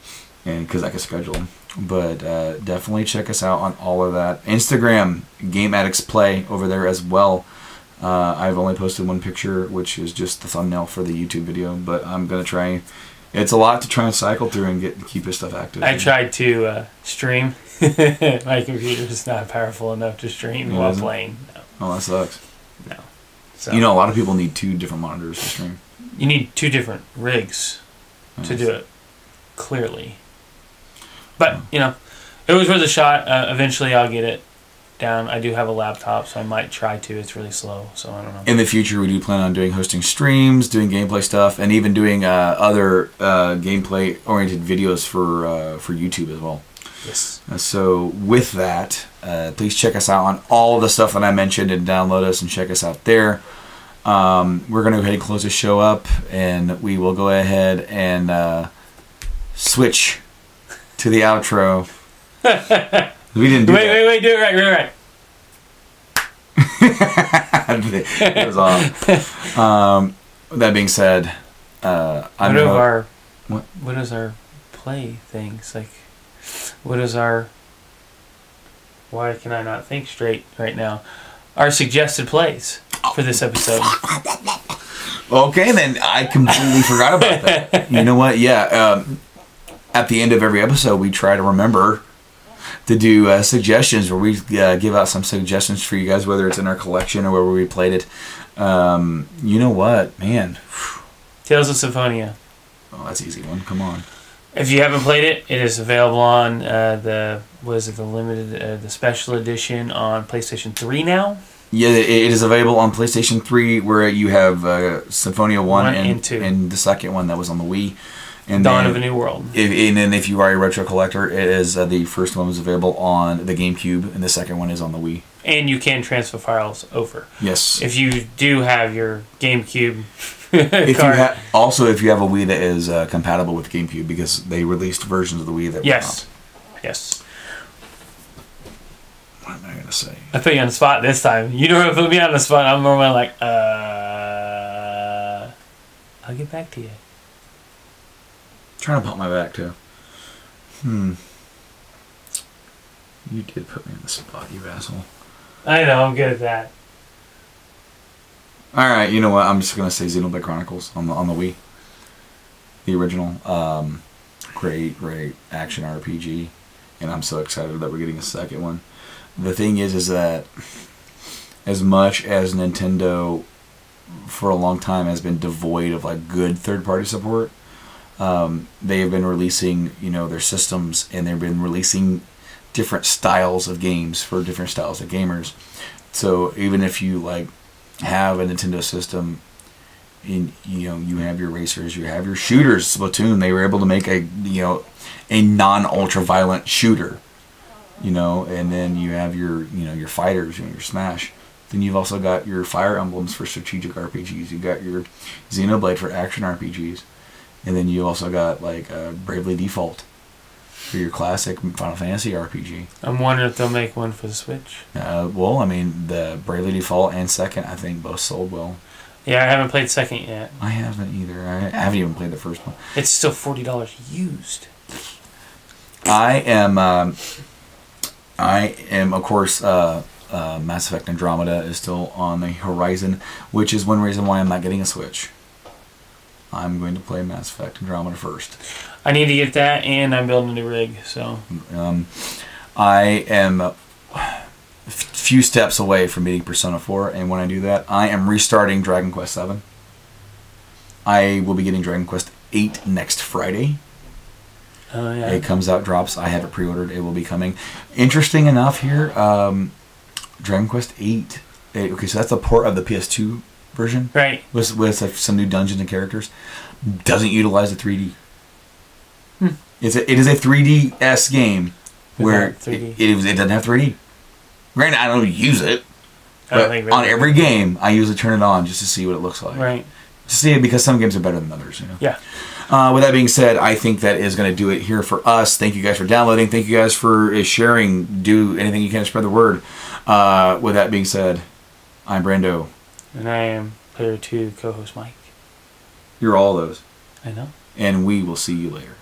because I can schedule them. But definitely check us out on all of that. Instagram, Game Addicts Play over there as well. I've only posted 1 picture, which is just the thumbnail for the YouTube video. But I'm gonna try. It's a lot to try and cycle through and keep this stuff active. I tried to stream. My computer's not powerful enough to stream while playing. No. Oh, that sucks. No. So, you know, a lot of people need 2 different monitors to stream. You need 2 different rigs to do it clearly. But, you know, it was worth a shot. Eventually I'll get it down. I do have a laptop, so I might try to. It's really slow, so I don't know. In the future, we do plan on hosting streams, doing gameplay stuff, and even doing other gameplay-oriented videos for YouTube as well. Yes. So with that, please check us out on all of the stuff that I mentioned and download us and check us out there. We're going to go ahead and close the show up, and we will go ahead and switch to the outro. We didn't do wait, do it right. It was off. That being said, what is our play things like? What is our? Why can I not think straight right now? Our suggested plays for this episode. Okay, then I completely forgot about that. You know what? Yeah. At the end of every episode, we try to remember to do suggestions where we give out some suggestions for you guys, whether it's in our collection or wherever we played it. You know what, man? Tales of Symphonia. Oh, that's an easy one. Come on. If you haven't played it, it is available on the special edition on PlayStation 3 now. Yeah, it is available on PlayStation 3, where you have Symphonia 1 and 2, and the second one that was on the Wii. And Dawn of a New World. And then if you are a retro collector, it is the first one was available on the GameCube, and the second one is on the Wii. And you can transfer files over. Yes. If you do have your GameCube card. If you have a Wii that is compatible with GameCube, because they released versions of the Wii that were not. Yes. What am I going to say? I put you on the spot this time. You don't put me on the spot. I'm normally like, I'll get back to you. Trying to pump my back too. You did put me in the spot, you asshole. I know, I'm good at that. Alright, you know what? I'm just gonna say Xenoblade Chronicles on the Wii. The original. Great action RPG. And I'm so excited that we're getting a second one. The thing is that as much as Nintendo for a long time has been devoid of like good third-party support, they have been releasing, their systems, and they've been releasing different styles of games for different styles of gamers. So even if you have a Nintendo system, you have your racers, you have your shooters. Splatoon, they were able to make a non-ultra violent shooter, and then you have your fighters, your Smash. Then you've also got your Fire Emblems for strategic RPGs. You got your Xenoblade for action RPGs. And then you also got Bravely Default for your classic Final Fantasy RPG. I'm wondering if they'll make one for the Switch. The Bravely Default and second, I think, both sold well. Yeah, I haven't played second yet. I haven't either. I haven't even played the first one. It's still $40 used. I am of course Mass Effect Andromeda is still on the horizon, which is one reason why I'm not getting a Switch. I'm going to play Mass Effect Andromeda first. I need to get that, and I'm building a new rig, so... I am a few steps away from beating Persona 4, and when I do that, I am restarting Dragon Quest 7. I will be getting Dragon Quest 8 next Friday. Oh, yeah. It comes out, drops. I have it pre-ordered. It will be coming. Interesting enough here, Dragon Quest 8. Okay, so that's a port of the PS2 version. Right. With like some new dungeons and characters. Doesn't utilize the 3D. It is a 3DS game where 3D. It doesn't have 3D. Granted, I don't use it. But really on every game, I usually turn it on just to see what it looks like. Right. To see it, because some games are better than others. You know? Yeah. With that being said, I think that is going to do it here for us. Thank you guys for downloading. Thank you guys for sharing. Do anything you can to spread the word. With that being said, I'm Brando. And I am Player 2 co-host Mike. You're all those. I know. And we will see you later.